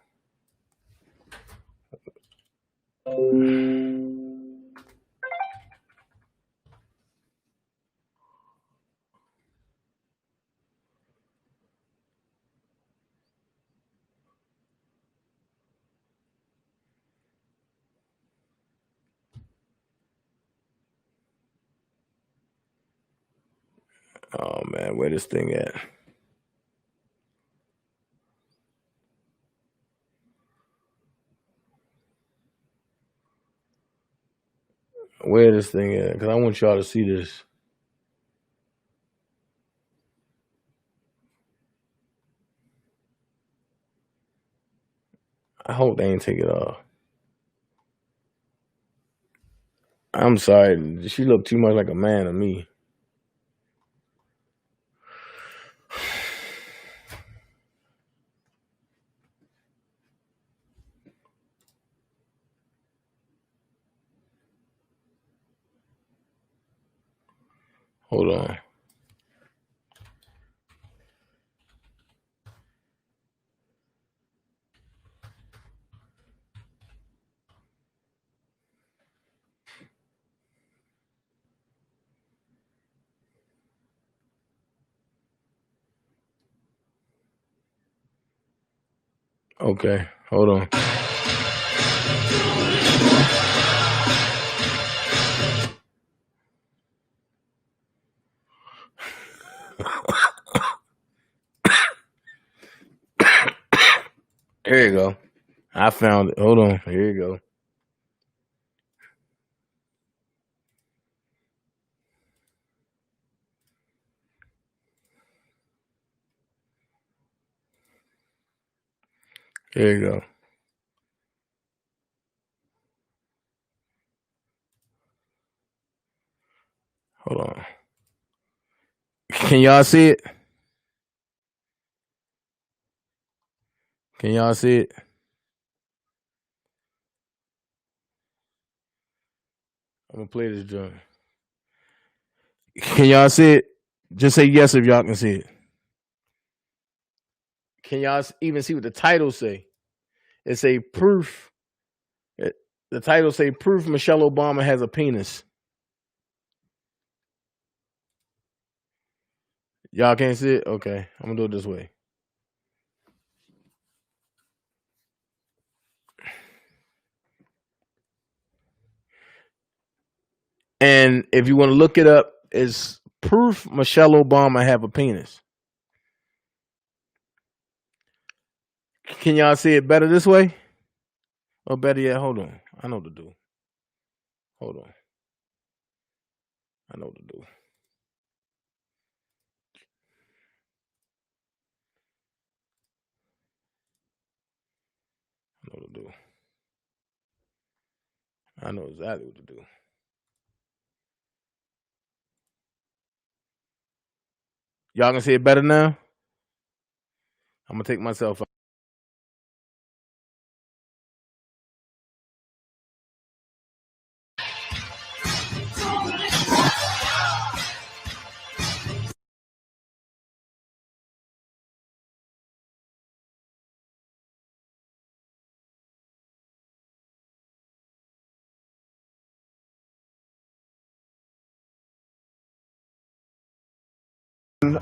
Oh man, where this thing at? Where this thing at? Because I want y'all to see this. I hope they ain't take it off. I'm sorry. She looked too much like a man to me. Hold on. Okay, hold on. Here you go. I found it. Hold on. Here you go. Here you go. Hold on. Can y'all see it? Can y'all see it? I'm gonna play this joint. Can y'all see it? Just say yes if y'all can see it. Can y'all even see what the title say? It say proof. The title say proof Michelle Obama has a penis. Y'all can't see it? Okay, I'm gonna do it this way. And if you want to look it up, it's proof Michelle Obama have a penis. Can y'all see it better this way? Or better yet, hold on. I know what to do. Hold on. I know what to do. know what to do. I know exactly what to do. Y'all can see it better now? I'm gonna take myself out.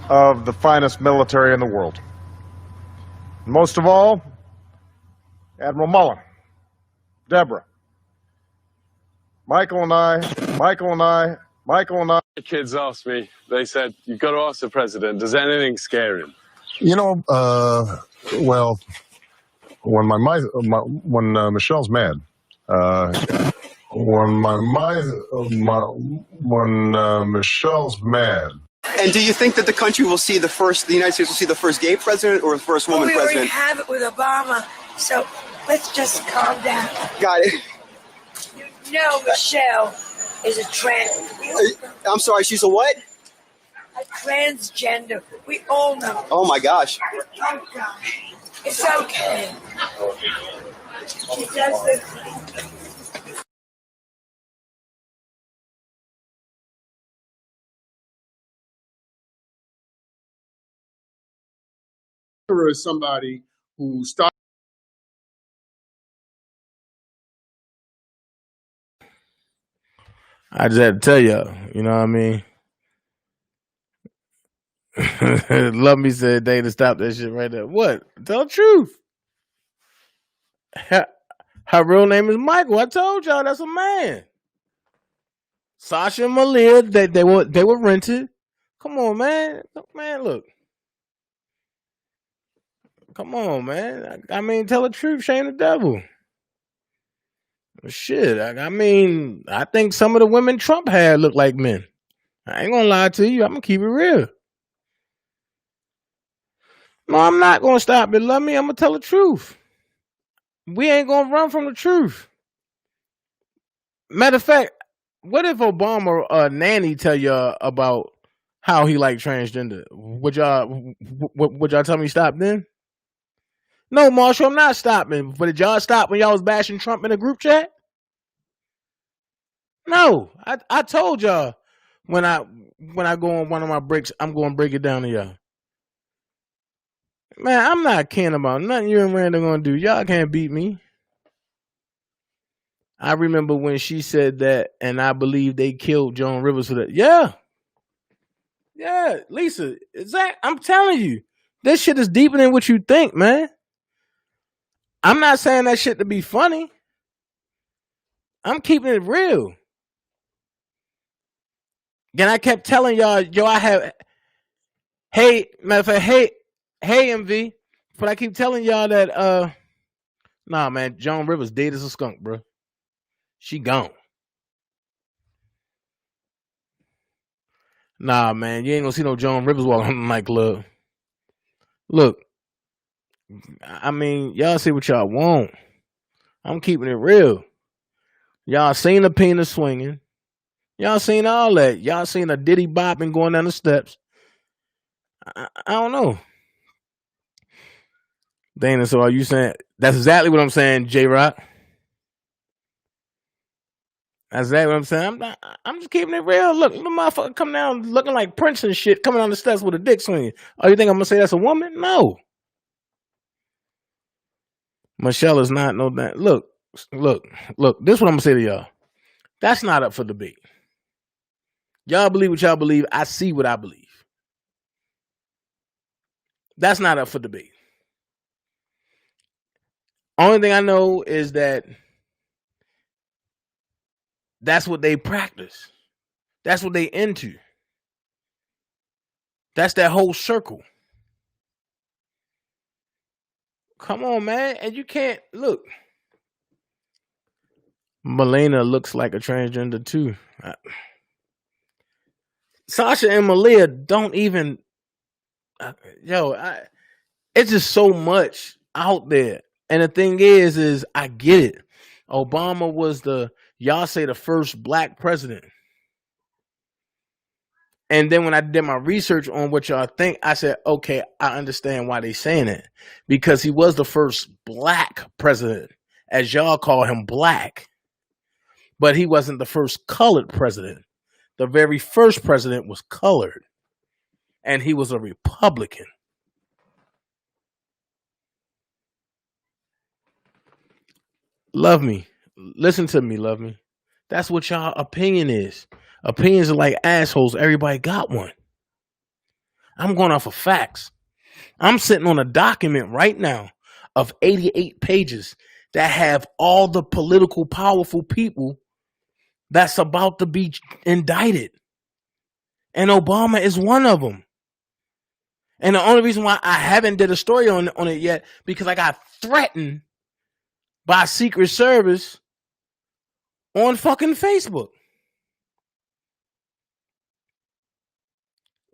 Of the finest military in the world. Most of all, Admiral Mullen, Deborah, Michael and I. The kids asked me, they said, you've got to ask the president, does anything scare him? You know, well, when when Michelle's mad, when Michelle's mad. And do you think that the United States will see the first gay president or the first woman president? We already have it with Obama, so let's just calm down. Got it. You know Michelle is a trans. I'm sorry, she's a what? A transgender. We all know. Oh my gosh. Oh gosh. It's okay. She does this. Is somebody who started. I just had to tell y'all, you know what I mean? Love Me said they to stop that shit right there. What? Tell the truth. Her real name is Michael. I told y'all that's a man. Sasha and Malia, they were rented. Come on, man. Man, look. Come on, man. I mean, tell the truth, shame the devil. Shit. I mean, I think some of the women Trump had look like men. I ain't gonna lie to you. I'm gonna keep it real. No, I'm not gonna stop it. Love me. I'm gonna tell the truth. We ain't gonna run from the truth. Matter of fact, what if Obama nanny tell y'all about how he like transgender? Would y'all tell me stop then? No, Marshall, I'm not stopping. But did y'all stop when y'all was bashing Trump in a group chat? No, I told y'all when I go on one of my breaks, I'm going to break it down to y'all. Man, I'm not caring about nothing you and Randall gonna do. Y'all can't beat me. I remember when she said that, and I believe they killed Joan Rivers for that. Yeah, Lisa, Zach, I'm telling you, this shit is deeper than what you think, man. I'm not saying that shit to be funny. I'm keeping it real. And I kept telling y'all, I have, hey, matter of fact, hey, MV, but I keep telling y'all that, nah, man, Joan Rivers dead as a skunk, bro. She gone. Nah, man, you ain't gonna see no Joan Rivers walking on the nightclub. Look, I mean, y'all see what y'all want. I'm keeping it real. Y'all seen the penis swinging. Y'all seen all that. Y'all seen a Diddy bopping going down the steps. I don't know. Dana, so are you saying that's exactly what I'm saying, J-Rock? That's exactly what I'm saying. I'm just keeping it real. Look, the motherfucker come down looking like Prince and shit, coming down the steps with a dick swinging. Oh, you think I'm gonna say that's a woman? No. Michelle is not no that. Look. This is what I'm gonna say to y'all. That's not up for debate. Y'all believe what y'all believe. I see what I believe. That's not up for debate. Only thing I know is that that's what they practice. That's what they into. That's that whole circle. Come on, man. And you can't look. Melena looks like a transgender too. Sasha and Malia don't even. It's just so much out there. And the thing is I get it. Obama was y'all say the first black president. And then when I did my research on what y'all think, I said, okay, I understand why they saying it. Because he was the first black president, as y'all call him black. But he wasn't the first colored president. The very first president was colored. And he was a Republican. Love me. Listen to me, love me. That's what y'all opinion is. Opinions are like assholes. Everybody got one. I'm going off of facts. I'm sitting on a document right now of 88 pages that have all the political powerful people that's about to be indicted. And Obama is one of them. And the only reason why I haven't did a story on it yet, because I got threatened by Secret Service on fucking Facebook.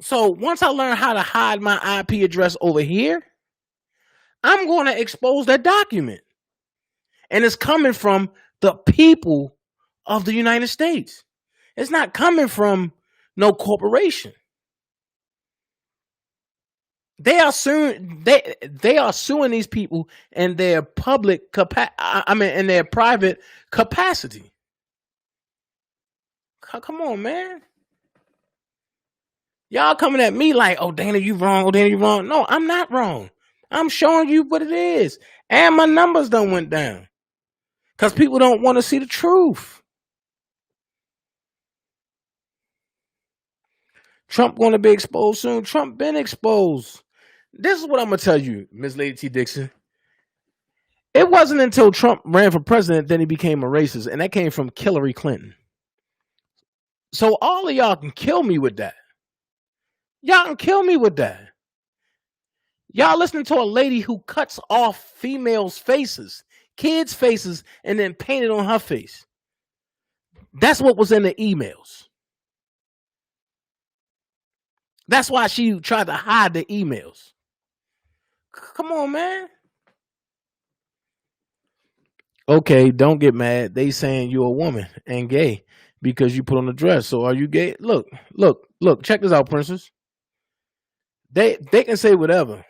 So once I learn how to hide my IP address over here, I'm going to expose that document. And it's coming from the people of the United States. It's not coming from no corporation. They are suing. They are suing these people in their public in their private capacity. Come on, man. Y'all coming at me like, oh, Dana, you wrong. Oh, Dana, you wrong. No, I'm not wrong. I'm showing you what it is. And my numbers done went down. Because people don't want to see the truth. Trump going to be exposed soon. Trump been exposed. This is what I'm going to tell you, Ms. Lady T. Dixon. It wasn't until Trump ran for president that he became a racist. And that came from Hillary Clinton. So all of y'all can kill me with that. Y'all can kill me with that. Y'all listening to a lady who cuts off females' faces, kids' faces, and then paint it on her face. That's what was in the emails. That's why she tried to hide the emails. Come on, man. Okay, don't get mad. They saying you're a woman and gay because you put on a dress. So are you gay? Look. Check this out, princess. They can say whatever.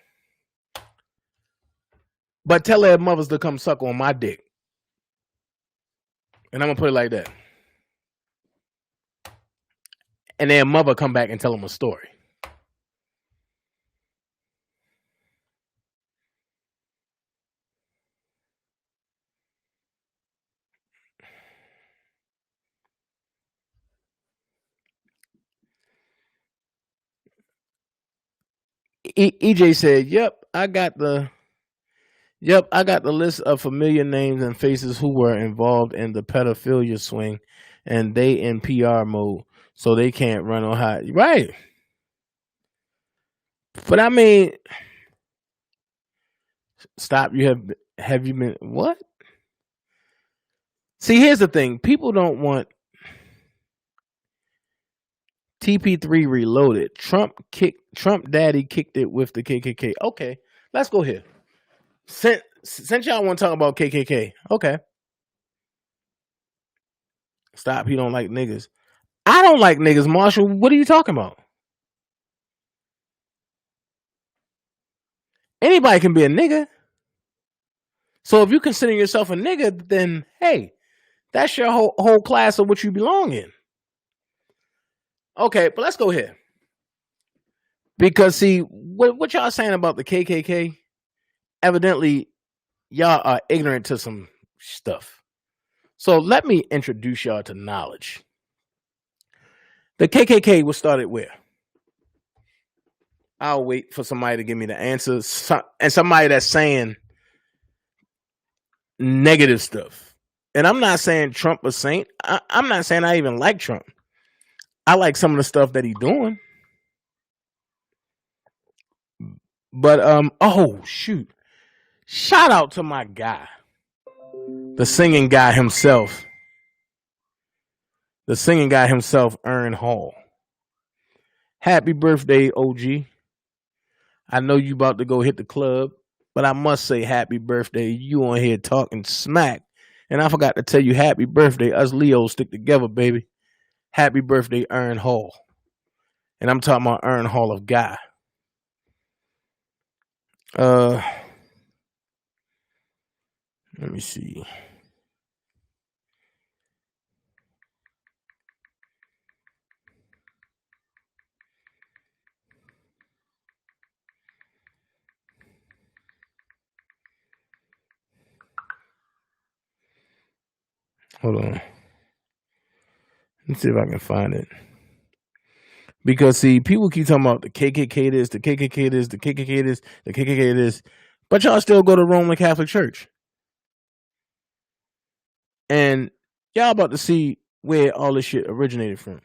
But tell their mothers to come suck on my dick. And I'm going to put it like that. And their mother come back and tell them a story. EJ said, yep, I got the list of familiar names and faces who were involved in the pedophilia swing, and they in PR mode, so they can't run on high. Right. But I mean, stop. Have you been what? See, here's the thing. People don't want TP3 reloaded. Trump daddy kicked it with the KKK. Okay, let's go here. Since y'all want to talk about KKK, okay. Stop. He don't like niggas. I don't like niggas, Marshall. What are you talking about? Anybody can be a nigga. So if you consider yourself a nigga, then hey, that's your whole class of what you belong in. Okay, but let's go here. Because see, what y'all saying about the KKK, evidently y'all are ignorant to some stuff. So let me introduce y'all to knowledge. The KKK was started where? I'll wait for somebody to give me the answer. And somebody that's saying negative stuff. And I'm not saying Trump a saint. I'm not saying I even like Trump. I like some of the stuff that he's doing. But, oh, shoot. Shout out to my guy. The singing guy himself. The singing guy himself, Ern Hall. Happy birthday, OG. I know you about to go hit the club. But I must say, happy birthday. You on here talking smack. And I forgot to tell you, happy birthday. Us Leos stick together, baby. Happy birthday, Ern Hall. And I'm talking about Ern Hall of Guy. Let me see. Hold on. Let's see if I can find it. Because see, people keep talking about the KKK this, the KKK this, the KKK this, the KKK this, but y'all still go to Roman Catholic Church. And y'all about to see where all this shit originated from.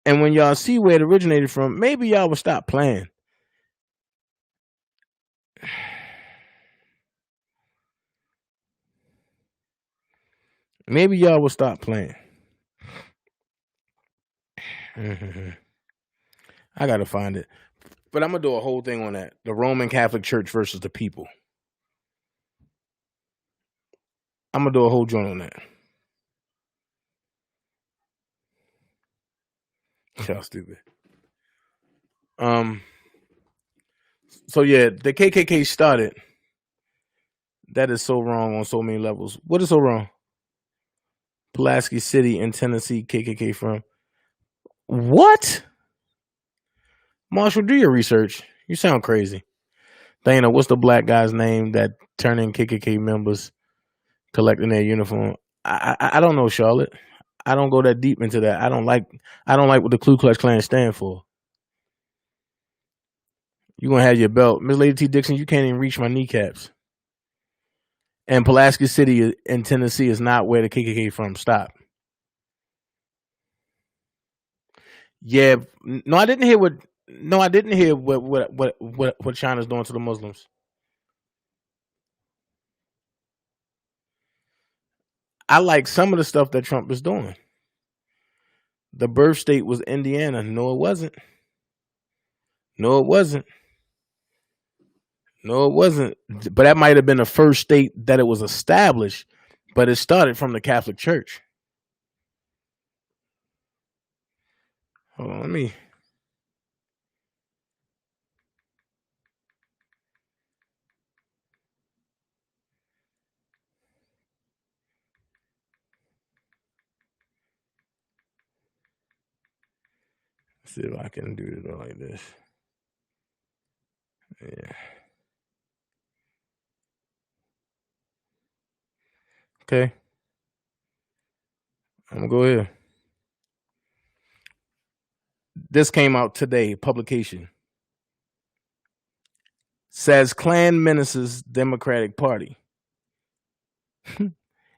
And when y'all see where it originated from, maybe y'all will stop playing. Maybe y'all will stop playing. I gotta find it. But I'm gonna do a whole thing on that. The Roman Catholic Church versus the people. I'm gonna do a whole joint on that. Y'all stupid. So yeah, the KKK started. That is so wrong on so many levels. What is so wrong? Pulaski City in Tennessee, KKK from. What? Marshall, do your research. You sound crazy. Dana, what's the black guy's name that turned in KKK members collecting their uniform? I don't know, Charlotte. I don't go that deep into that. I don't like what the Ku Klux Klan stand for. You gonna have your belt, Miss Lady T. Dixon. You can't even reach my kneecaps. And Pulaski City in Tennessee is not where the KKK from. Stop. Yeah, no, I didn't hear what. No, I didn't hear what China's doing to the Muslims. I like some of the stuff that Trump is doing. The birth state was Indiana. No, it wasn't. No, it wasn't. No, it wasn't. But that might have been the first state that it was established, but it started from the Catholic Church. Hold on, let me. See if I can do it like this. Yeah. Okay. I'm gonna go here. This came out today, publication. Says Klan menaces Democratic Party.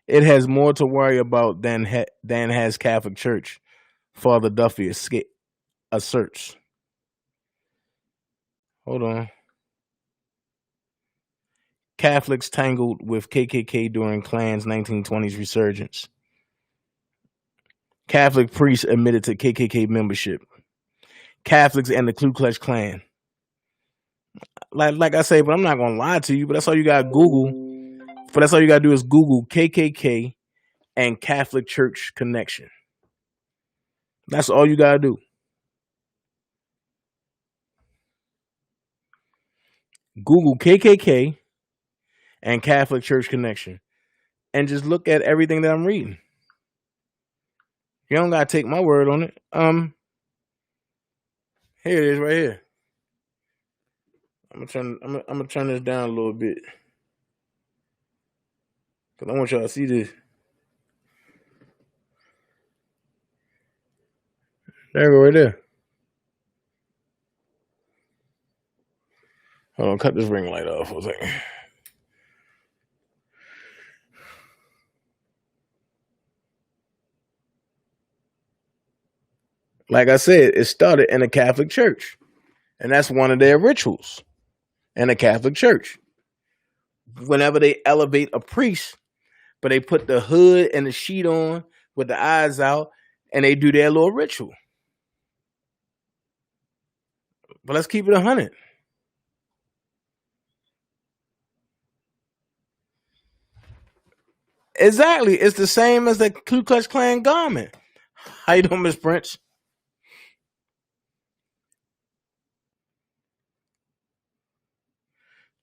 It has more to worry about than has Catholic Church, Father Duffy asserts. Hold on. Catholics tangled with KKK during Klan's 1920s resurgence. Catholic priests admitted to KKK membership. Catholics and the Ku Klux Klan. Like I say, but I'm not gonna lie to you. But that's all you gotta Google. But that's all you gotta do is Google KKK and Catholic Church connection. That's all you gotta do. Google KKK and Catholic Church connection, and just look at everything that I'm reading. You don't gotta take my word on it. Here it is, right here. I'm gonna turn this down a little bit because I want y'all to see this. There you go, right there. Hold on, cut this ring light off for a second. Like I said, it started in the Catholic Church, and that's one of their rituals in the Catholic Church. Whenever they elevate a priest, but they put the hood and the sheet on with the eyes out, and they do their little ritual. But let's keep it 100. Exactly. It's the same as the Ku Klux Klan garment. How you doing, Miss Prince?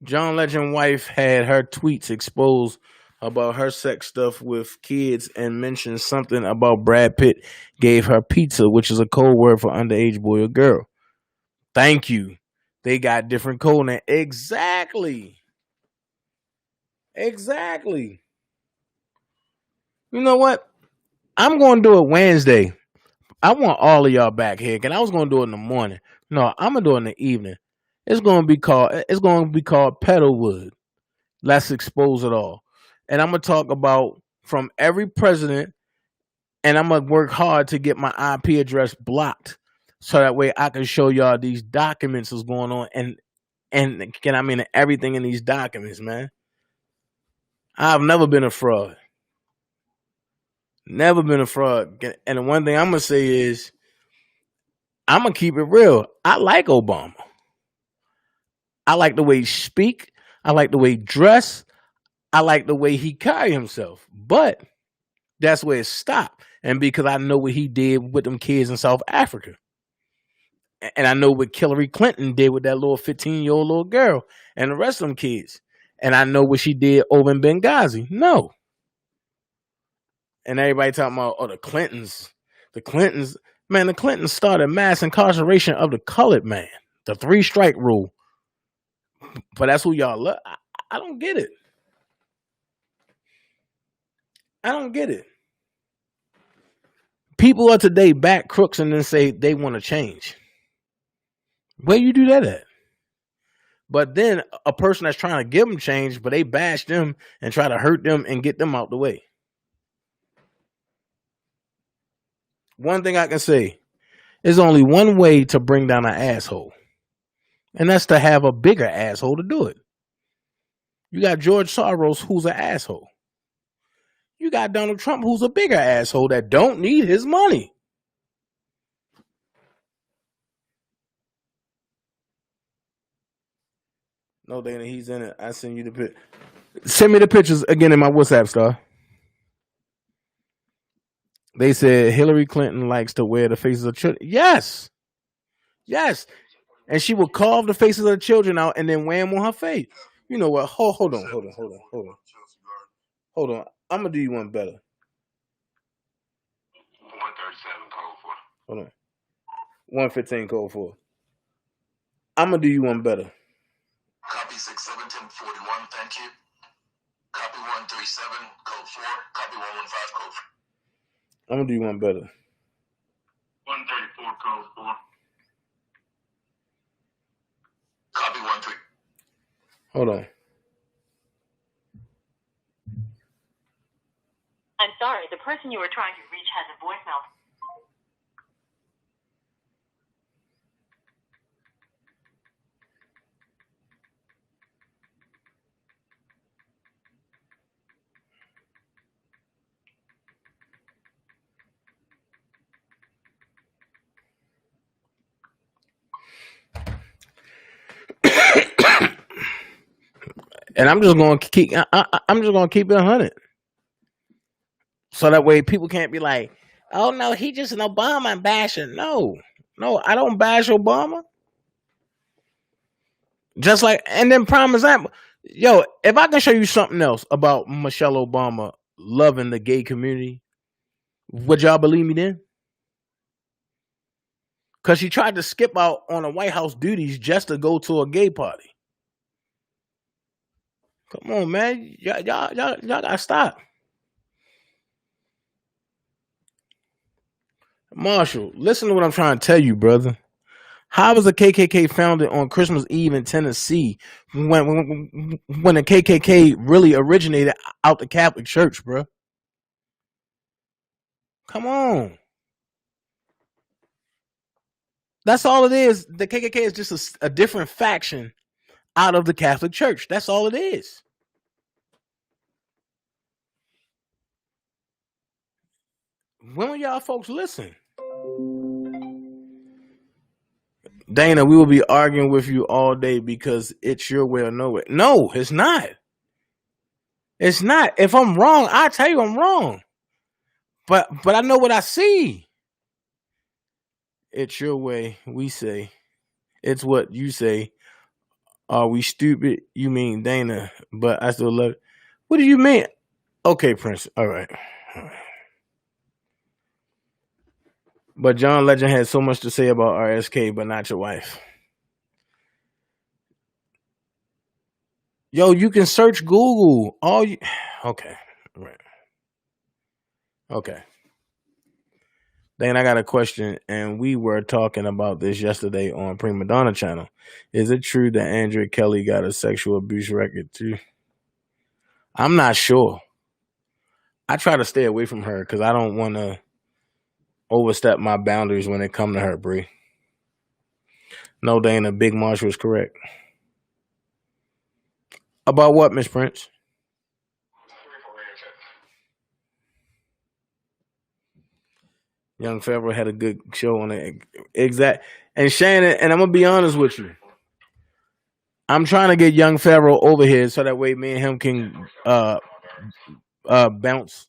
John Legend wife had her tweets exposed about her sex stuff with kids and mentioned something about Brad Pitt gave her pizza, which is a code word for underage boy or girl. Thank you. They got different code names. Exactly. Exactly. You know what? I'm going to do it Wednesday. I want all of y'all back here. And I was going to do it in the morning. No, I'm going to do it in the evening. It's going to be called Pedalwood. Let's expose it all. And I'm going to talk about from every president, and I'm going to work hard to get my IP address blocked so that way I can show y'all these documents that's going on and can I mean everything in these documents, man. I've never been a fraud. Never been a fraud. And the one thing I'm going to say is I'm going to keep it real. I like Obama. I like the way he speak. I like the way he dress. I like the way he carry himself. But that's where it stopped. And because I know what he did with them kids in South Africa. And I know what Hillary Clinton did with that little 15-year-old little girl and the rest of them kids. And I know what she did over in Benghazi. No. And everybody talking about, the Clintons. The Clintons. Man, the Clintons started mass incarceration of the colored man. The 3-strike rule. But that's who y'all love. I don't get it. I don't get it. People are today back crooks and then say they want to change. Where you do that at? But then a person that's trying to give them change, but they bash them and try to hurt them and get them out the way. One thing I can say, there's only one way to bring down an asshole. And that's to have a bigger asshole to do it. You got George Soros, who's an asshole. You got Donald Trump, who's a bigger asshole that don't need his money. No, Dana, he's in it. I send you the picture. Send me the pictures again in my WhatsApp, star. They said Hillary Clinton likes to wear the faces of children. Yes. Yes. And she will carve the faces of the children out and then wear them on her face. You know what? Hold on. Hold on. I'm going to do you one better. 137 code 4. Hold on. 115 code 4. I'm going to do you one better. Copy 671041, thank you. Copy 137 code 4. Copy 115 code 4. I'm going to do you one better. 134 code 4. Copy 13. Hold on. I'm sorry, the person you were trying to reach has a voicemail. And I'm just going to keep. I'm just going to keep it 100. So that way people can't be like, "Oh no, he just an Obama basher." No, I don't bash Obama. Just like, and then prime example, yo, if I can show you something else about Michelle Obama loving the gay community, would y'all believe me then? Because she tried to skip out on the White House duties just to go to a gay party. Come on, man. Y'all gotta stop. Marshall, listen to what I'm trying to tell you, brother. How was the KKK founded on Christmas Eve in Tennessee when the KKK really originated out the Catholic Church, bro? Come on. That's all it is. The KKK is just a different faction out of the Catholic Church. That's all it is. When will y'all folks listen? Dana, we will be arguing with you all day because it's your way or no way. No, it's not. It's not. If I'm wrong, I tell you I'm wrong. But I know what I see. It's your way, we say. It's what you say. Are we stupid? You mean Dana, but I still love it. What do you mean? Okay, Prince. All right. But John Legend had so much to say about RSK, but not your wife. Yo, you can search Google. Okay. Right. Okay. Then I got a question, and we were talking about this yesterday on Prima Donna channel. Is it true that Andrea Kelly got a sexual abuse record too? I'm not sure. I try to stay away from her because I don't want to overstep my boundaries when it come to her, Bree. No, Dana, Big Marsh was correct. About what, Miss Prince? Young Favreau had a good show on it. Exact. And Shannon, and I'm going to be honest with you. I'm trying to get Young Favreau over here so that way me and him can bounce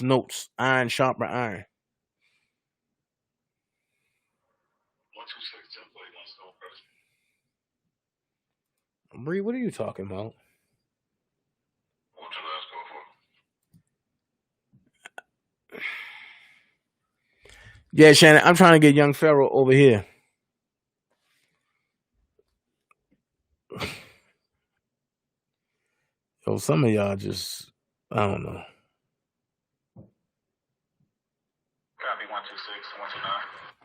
notes. Iron sharper iron. Bree, what are you talking about? Yeah, Shannon, I'm trying to get Young Pharaoh over here. Yo, some of y'all just, I don't know. Copy 126,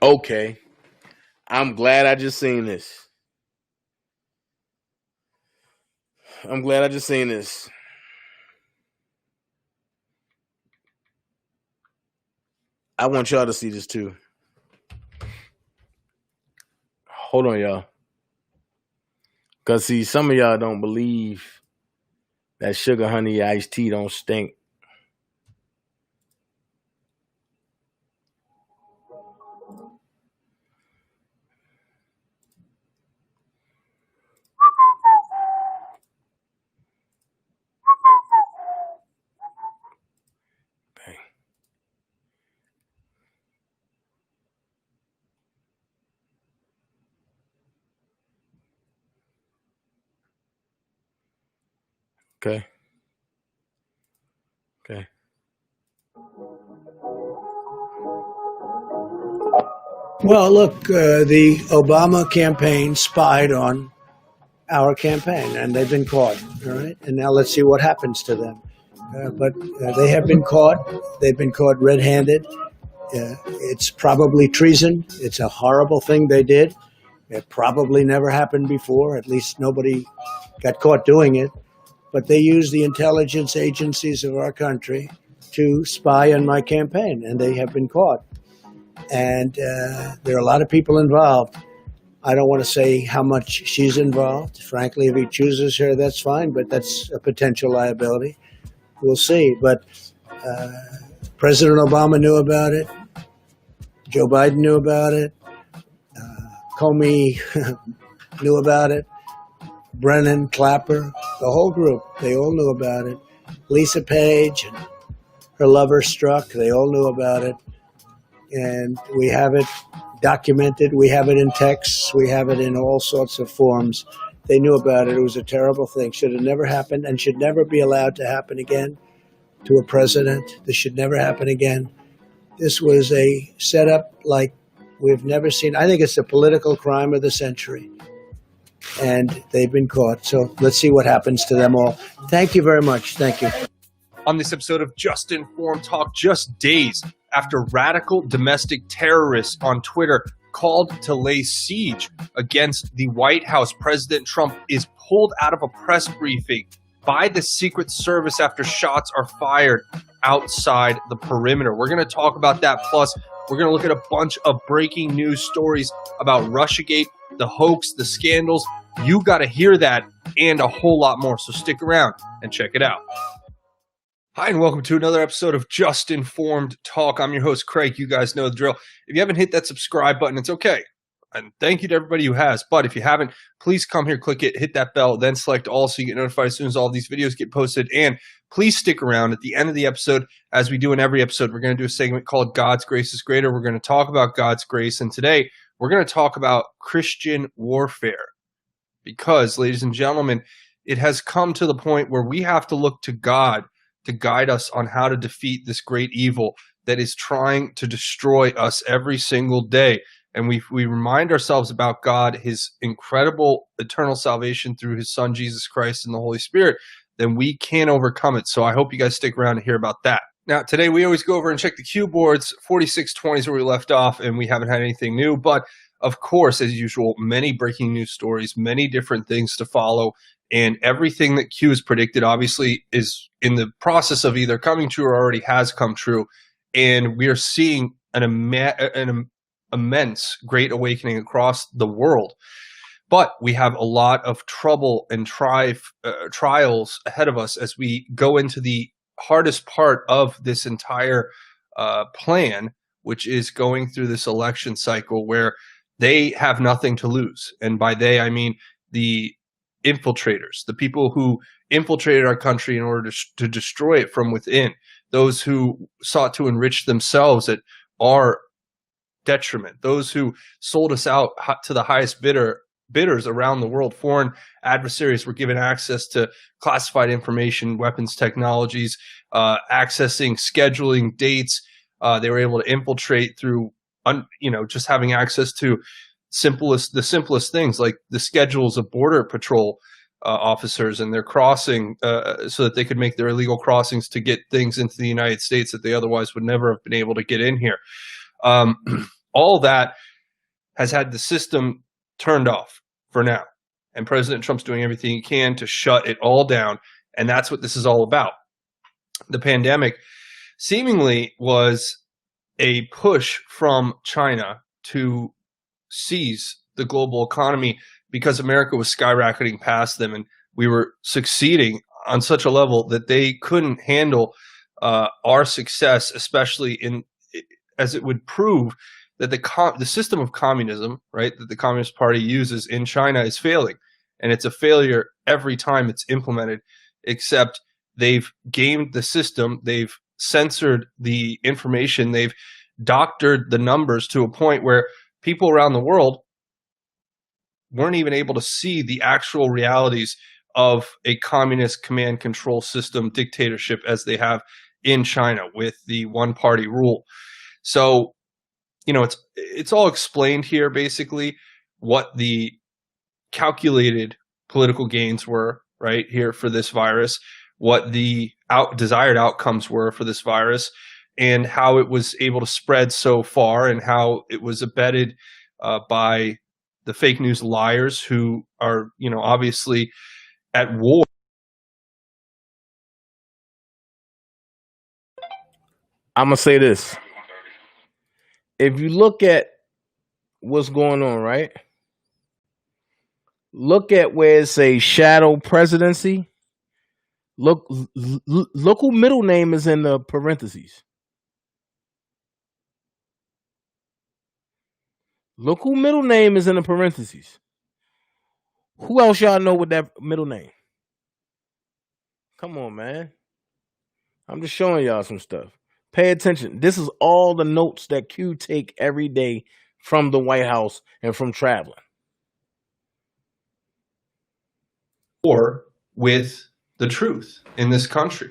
129. Okay. I'm glad I just seen this. I want y'all to see this too. Hold on, y'all. Because, see, some of y'all don't believe that sugar honey iced tea don't stink. Okay. Okay. Well, look, the Obama campaign spied on our campaign, and they've been caught. All right, and now let's see what happens to them. But they have been caught. They've been caught red-handed. It's probably treason. It's a horrible thing they did. It probably never happened before. At least nobody got caught doing it. But they used the intelligence agencies of our country to spy on my campaign, and they have been caught. And there are a lot of people involved. I don't want to say how much she's involved. Frankly, if he chooses her, that's fine, but that's a potential liability. We'll see. But President Obama knew about it. Joe Biden knew about it. Comey knew about it. Brennan, Clapper, the whole group, they all knew about it. Lisa Page and her lover Strzok, they all knew about it. And we have it documented. We have it in texts. We have it in all sorts of forms. They knew about it. It was a terrible thing. Should have never happened and should never be allowed to happen again to a president. This should never happen again. This was a setup like we've never seen. I think it's the political crime of the century. And they've been caught. So let's see what happens to them all. Thank you very much. Thank you. On this episode of Just Informed Talk, just days after radical domestic terrorists on Twitter called to lay siege against the White House, President Trump is pulled out of a press briefing by the Secret Service after shots are fired outside the perimeter. We're going to talk about that. Plus, we're going to look at a bunch of breaking news stories about Russiagate, the hoax, the scandals. You got to hear that and a whole lot more. So stick around and check it out. Hi, and welcome to another episode of Just Informed Talk. I'm your host, Craig. You guys know the drill. If you haven't hit that subscribe button, it's okay. And thank you to everybody who has. But if you haven't, please come here, click it, hit that bell, then select all so you get notified as soon as all these videos get posted. And please stick around at the end of the episode. As we do in every episode, we're going to do a segment called God's Grace is Greater. We're going to talk about God's grace. And today we're going to talk about Christian warfare. Because, ladies and gentlemen, it has come to the point where we have to look to God to guide us on how to defeat this great evil that is trying to destroy us every single day. And we remind ourselves about God, his incredible eternal salvation through his son, Jesus Christ, and the Holy Spirit, then we can overcome it. So I hope you guys stick around to hear about that. Now, today we always go over and check the cue boards. 4620 is where we left off, and we haven't had anything new. But, of course, as usual, many breaking news stories, many different things to follow. And everything that Q has predicted, obviously, is in the process of either coming true or already has come true. And we are seeing an immense great awakening across the world. But we have a lot of trouble and trials ahead of us as we go into the hardest part of this entire plan, which is going through this election cycle where they have nothing to lose. And by they, I mean the infiltrators, the people who infiltrated our country in order to destroy it from within, those who sought to enrich themselves at our detriment, those who sold us out to the highest bidders around the world. Foreign adversaries were given access to classified information, weapons technologies, accessing scheduling dates. They were able to infiltrate through just having access to the simplest things like the schedules of border patrol officers and their crossing so that they could make their illegal crossings to get things into the United States that they otherwise would never have been able to get in here. All that has had the system turned off for now. And President Trump's doing everything he can to shut it all down. And that's what this is all about. The pandemic seemingly was a push from China to seize the global economy because America was skyrocketing past them, and we were succeeding on such a level that they couldn't handle our success, especially as it would prove that the system of communism, right, that the Communist Party uses in China is failing, and it's a failure every time it's implemented. Except they've gamed the system, they've censored the information, they've doctored the numbers to a point where people around the world weren't even able to see the actual realities of a communist command control system dictatorship as they have in China with the one-party rule. So, it's all explained here, basically, what the calculated political gains were, right, here for this virus, what the desired outcomes were for this virus, and how it was able to spread so far, and how it was abetted by the fake news liars who are, obviously at war. I'm going to say this. If you look at what's going on, right? Look at where it says shadow presidency. Look who middle name is in the parentheses. Look who middle name is in the parentheses. Who else y'all know with that middle name? Come on, man. I'm just showing y'all some stuff. Pay attention. This is all the notes that Q take every day from the White House and from traveling. Or with the truth in this country,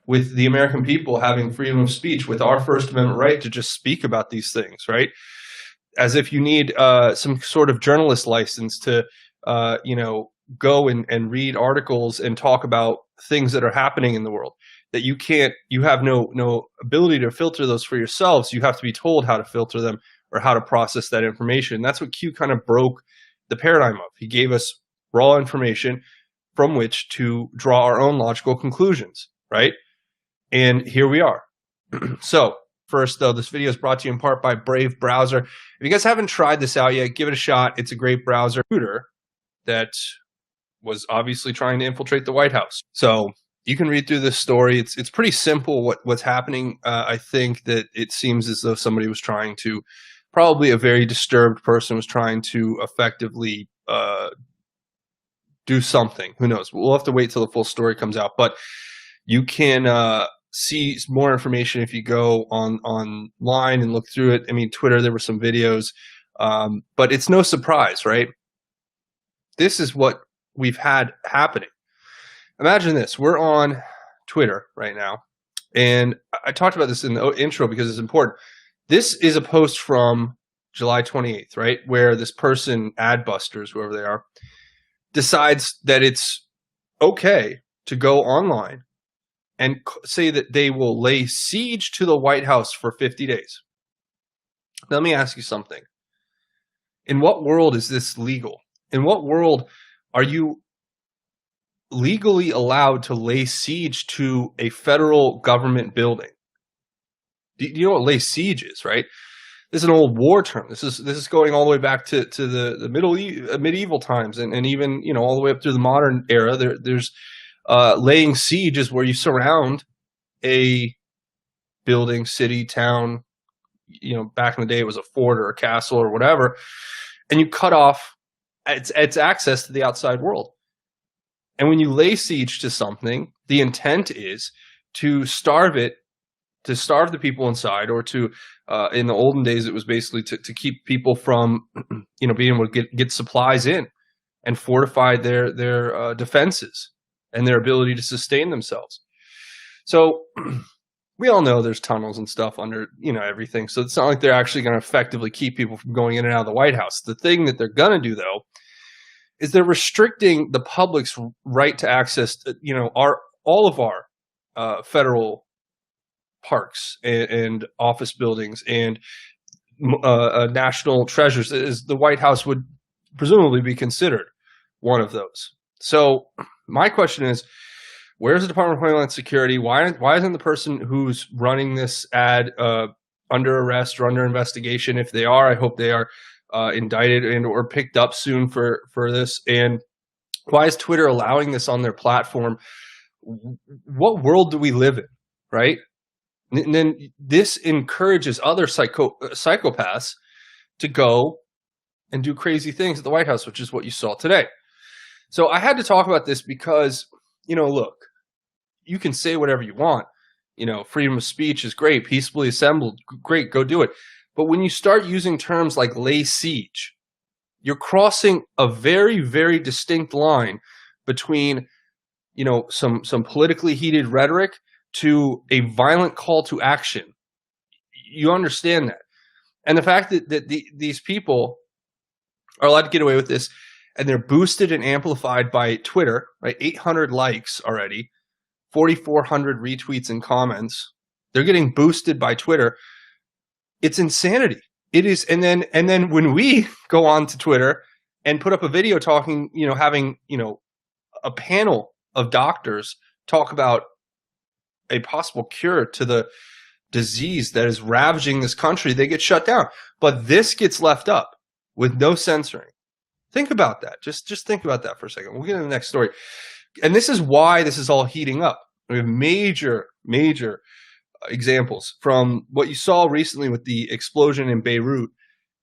with the American people having freedom of speech, with our First Amendment right to just speak about these things, right? As if you need some sort of journalist license to, go and read articles and talk about things that are happening in the world. That you have no ability to filter those for yourselves. You have to be told how to filter them or how to process that information. And that's what Q kind of broke the paradigm of. He gave us raw information from which to draw our own logical conclusions, right? And here we are. So first, though, this video is brought to you in part by Brave Browser. If you guys haven't tried this out yet, give it a shot. It's a great browser that was obviously trying to infiltrate the White House. So you can read through this story. It's pretty simple what's happening. I think that it seems as though somebody was trying to probably a very disturbed person was trying to effectively do something. Who knows? We'll have to wait till the full story comes out. But you can see more information if you go online and look through it. I mean, Twitter, there were some videos. But it's no surprise, right? This is what we've had happening. Imagine this. We're on Twitter right now. And I talked about this in the intro because it's important. This is a post from July 28th, right? Where this person, Adbusters, whoever they are, decides that it's okay to go online and say that they will lay siege to the White House for 50 days. Now, let me ask you something. In what world is this legal? In what world are you legally allowed to lay siege to a federal government building? Do you know what lay siege is, right? This is an old war term. This is going all the way back to the medieval times, and even, you know, all the way up through the modern era. There's laying siege is where you surround a building, city, town. You know, back in the day, it was a fort or a castle or whatever, and you cut off its access to the outside world. And when you lay siege to something, the intent is to starve it, to starve the people inside, or to, in the olden days, it was basically to keep people from, you know, being able to get supplies in and fortify their defenses and their ability to sustain themselves. So we all know there's tunnels and stuff under, you know, everything. So it's not like they're actually going to effectively keep people from going in and out of the White House. The thing that they're going to do, though, is they're restricting the public's right to access, you know, all of our federal parks and office buildings and national treasures, as the White House would presumably be considered one of those. So my question is, where's the Department of Homeland Security? Why isn't the person who's running this ad under arrest or under investigation? If they are, I hope they are indicted and or picked up soon for this. And why is Twitter allowing this on their platform? What world do we live in, right? And then this encourages other psychopaths to go and do crazy things at the White House, which is what you saw today. So I had to talk about this because, you know, look, you can say whatever you want. You know, freedom of speech is great. Peacefully assembled, great, go do it. But when you start using terms like lay siege, you're crossing a very, very distinct line between, you know, some politically heated rhetoric to a violent call to action. You understand that. And the fact that these people are allowed to get away with this, and they're boosted and amplified by Twitter, right? 800 likes already, 4,400 retweets and comments. They're getting boosted by Twitter. It's insanity. It is. And then when we go on to Twitter and put up a video talking, you know, having, you know, a panel of doctors talk about a possible cure to the disease that is ravaging this country, they get shut down. But this gets left up with no censoring. Think about that. Just think about that for a second. We'll get to the next story. And this is why this is all heating up. We have major examples from what you saw recently with the explosion in Beirut.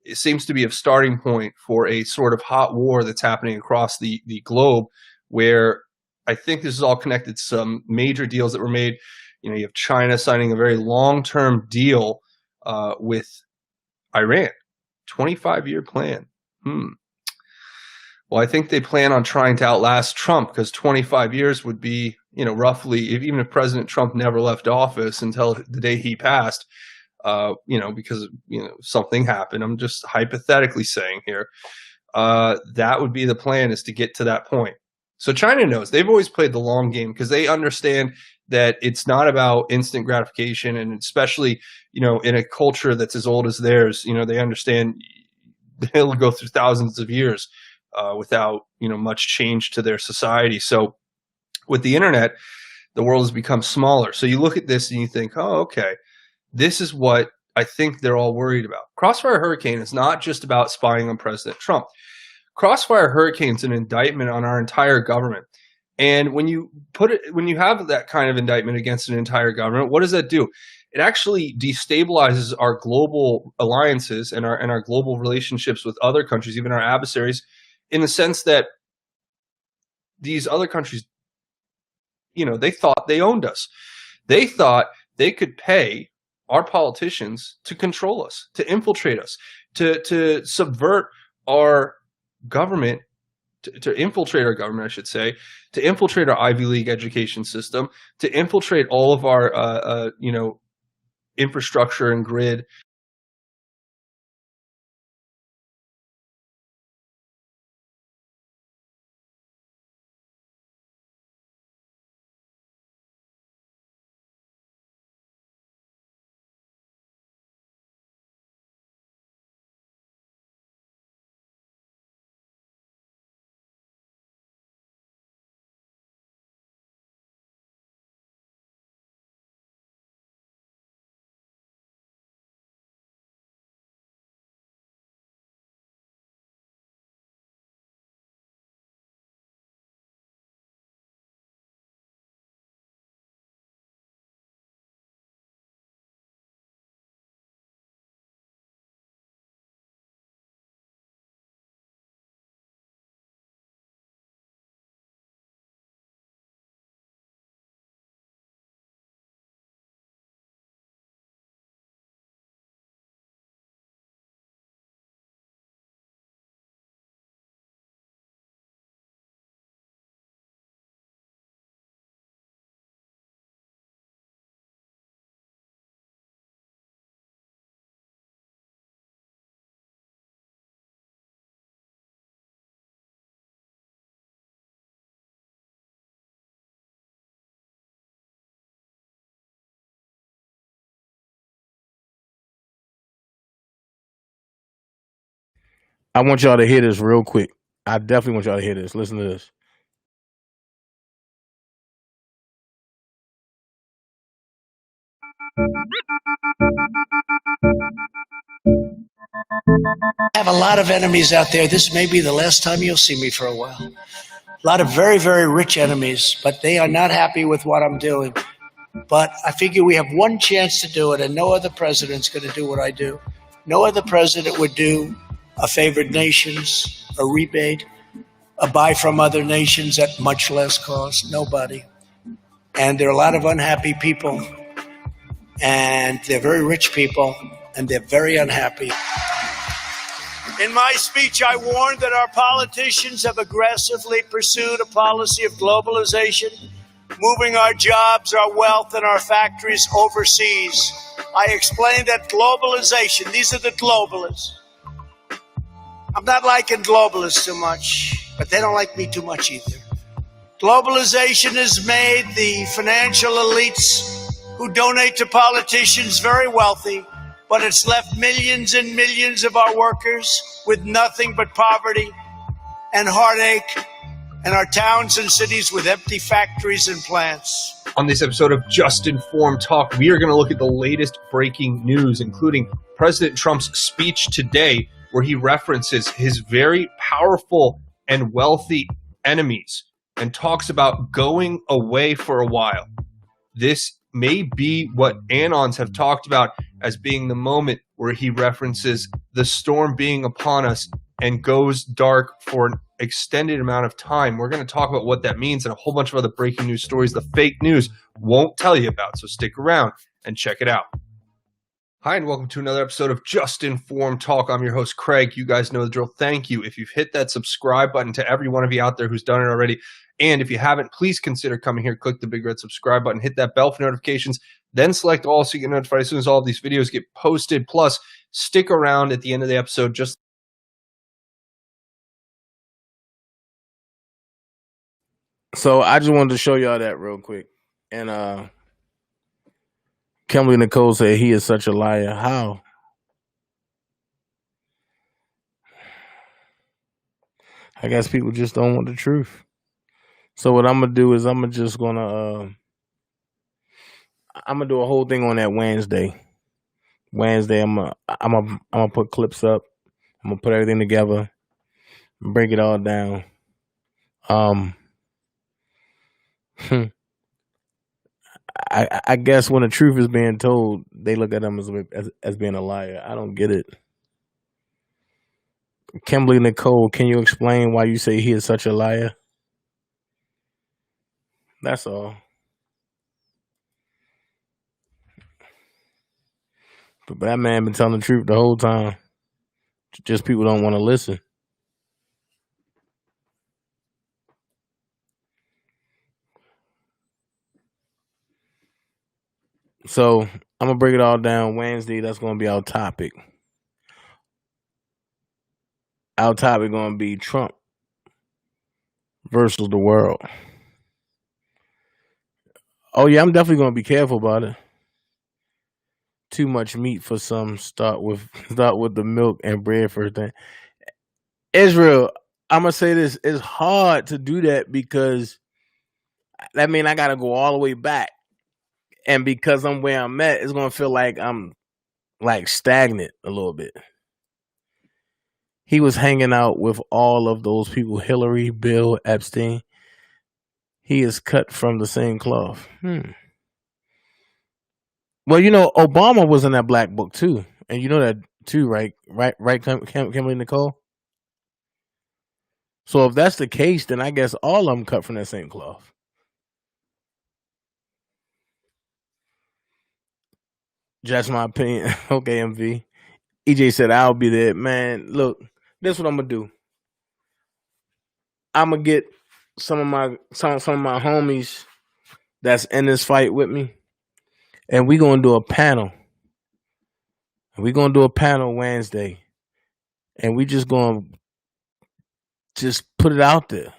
It seems to be a starting point for a sort of hot war that's happening across the globe, where I think this is all connected to some major deals that were made. You know, you have China signing a very long-term deal with Iran, 25-year plan. Well, I think they plan on trying to outlast Trump, because 25 years would be, you know, roughly, even if President Trump never left office until the day he passed, you know, because, you know, something happened. I'm just hypothetically saying here, that would be the plan, is to get to that point. So China knows. They've always played the long game, because they understand that it's not about instant gratification, and especially, you know, in a culture that's as old as theirs, you know, they understand they'll go through thousands of years without, you know, much change to their society. So with the internet, the world has become smaller. So you look at this and you think, oh, okay, this is what I think they're all worried about. Crossfire Hurricane is not just about spying on President Trump. Crossfire Hurricane is an indictment on our entire government. And when you have that kind of indictment against an entire government, what does that do? it actually destabilizes our global alliances and our global relationships with other countries, even our adversaries, in the sense that these other countries, they thought they owned us. They thought they could pay our politicians to control us, to infiltrate us, to subvert our government, to infiltrate our government, I should say, to infiltrate our Ivy League education system, to infiltrate all of our, infrastructure and grid. I want y'all to hear this real quick. I definitely want y'all to hear this. Listen to this. I have a lot of enemies out there. This may be the last time you'll see me for a while. A lot of very, very rich enemies, but they are not happy with what I'm doing. But I figure we have one chance to do it, and no other president's going to do what I do. No other president would do a favored nations, a rebate, a buy from other nations at much less cost. Nobody. And there are a lot of unhappy people, and they're very rich people, and they're very unhappy. In my speech, I warned that our politicians have aggressively pursued a policy of globalization, moving our jobs, our wealth, and our factories overseas. I explained that globalization, these are the globalists. I'm not liking globalists too much, but they don't like me too much either. Globalization has made the financial elites who donate to politicians very wealthy, but it's left millions and millions of our workers with nothing but poverty and heartache, and our towns and cities with empty factories and plants. On this episode of Just Informed Talk, we are going to look at the latest breaking news, including President Trump's speech today, where he references his very powerful and wealthy enemies and talks about going away for a while. This may be what Anons have talked about as being the moment where he references the storm being upon us and goes dark for an extended amount of time. We're going to talk about what that means and a whole bunch of other breaking news stories the fake news won't tell you about. So stick around and check it out. Hi, and welcome to another episode of Just Informed Talk. I'm your host, Craig. You guys know the drill. Thank you. If you've hit that subscribe button, to every one of you out there who's done it already. And if you haven't, please consider coming here, click the big red subscribe button, hit that bell for notifications, then select all so you get notified as soon as all of these videos get posted. Plus, stick around at the end of the episode. So I just wanted to show y'all that real quick. And Kimberly Nicole said he is such a liar. How? I guess people just don't want the truth. So what I'm gonna do is I'm gonna do a whole thing on that Wednesday. I'm gonna put clips up. I'm gonna put everything together, break it all down. I guess when the truth is being told, they look at him as being a liar. I don't get it. Kimberly Nicole, can you explain why you say he is such a liar? That's all. But that man been telling the truth the whole time. Just people don't want to listen. So I'm gonna break it all down. Wednesday, that's gonna be our topic. Our topic gonna be Trump versus the world. Oh yeah, I'm definitely gonna be careful about it. Too much meat for some. Start with the milk and bread first thing. Israel, I'm gonna say this: it's hard to do that because that means I gotta go all the way back, and because I'm where I'm at, it's gonna feel like I'm like stagnant a little bit. He was hanging out with all of those people: Hillary, Bill, Epstein. He is cut from the same cloth. Well, you know, Obama was in that black book too, and you know that too, right? Right, Kimberly Nicole. So if that's the case, then I guess all of them cut from that same cloth. That's my opinion. Okay, MV. EJ said I'll be there. Man, look, this is what I'm gonna do. I'm gonna get some of my homies that's in this fight with me, and we're gonna do a panel. We're gonna do a panel Wednesday, and we just gonna put it out there.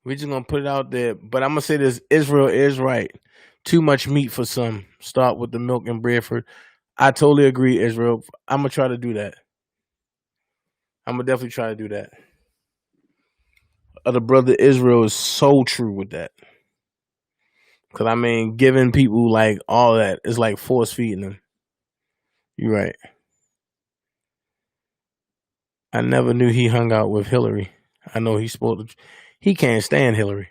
We're just gonna put it out there. But I'm gonna say this: Israel is right. Too much meat for some. Start with the milk and bread for. I totally agree, Israel. I'm gonna try to do that. I'm gonna definitely try to do that. The brother Israel is so true with that. Cause I mean, giving people like all that is like force feeding them. You're right. I never knew he hung out with Hillary. I know he can't stand Hillary.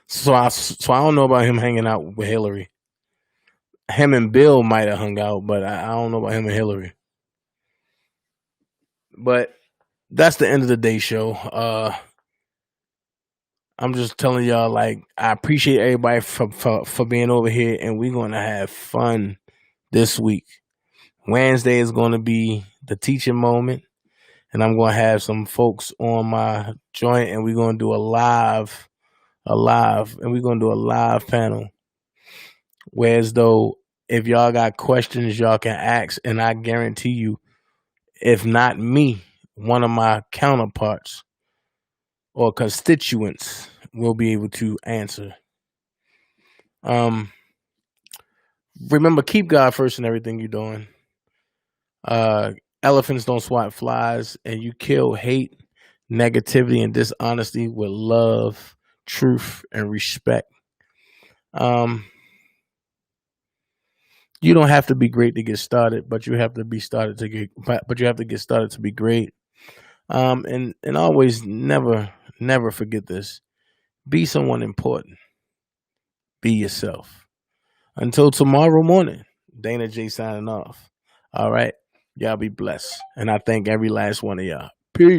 So I don't know about him hanging out with Hillary. Him and Bill might have hung out, but I don't know about him and Hillary. But that's the end of the day show. I'm just telling y'all, like, I appreciate everybody for being over here, and we're gonna have fun this week. Wednesday is gonna be the teaching moment, and I'm gonna have some folks on my joint, and we're gonna do a live panel. Whereas though, if y'all got questions, y'all can ask, and I guarantee you, if not me, one of my counterparts or constituents will be able to answer. Remember, keep God first in everything you're doing. Elephants don't swat flies, and you kill hate, negativity, and dishonesty with love, truth, and respect. You don't have to be great to get started, but you have to get started to be great. And always never forget this. Be someone important. Be yourself. Until tomorrow morning, Dana J signing off. All right. Y'all be blessed. And I thank every last one of y'all. Peace.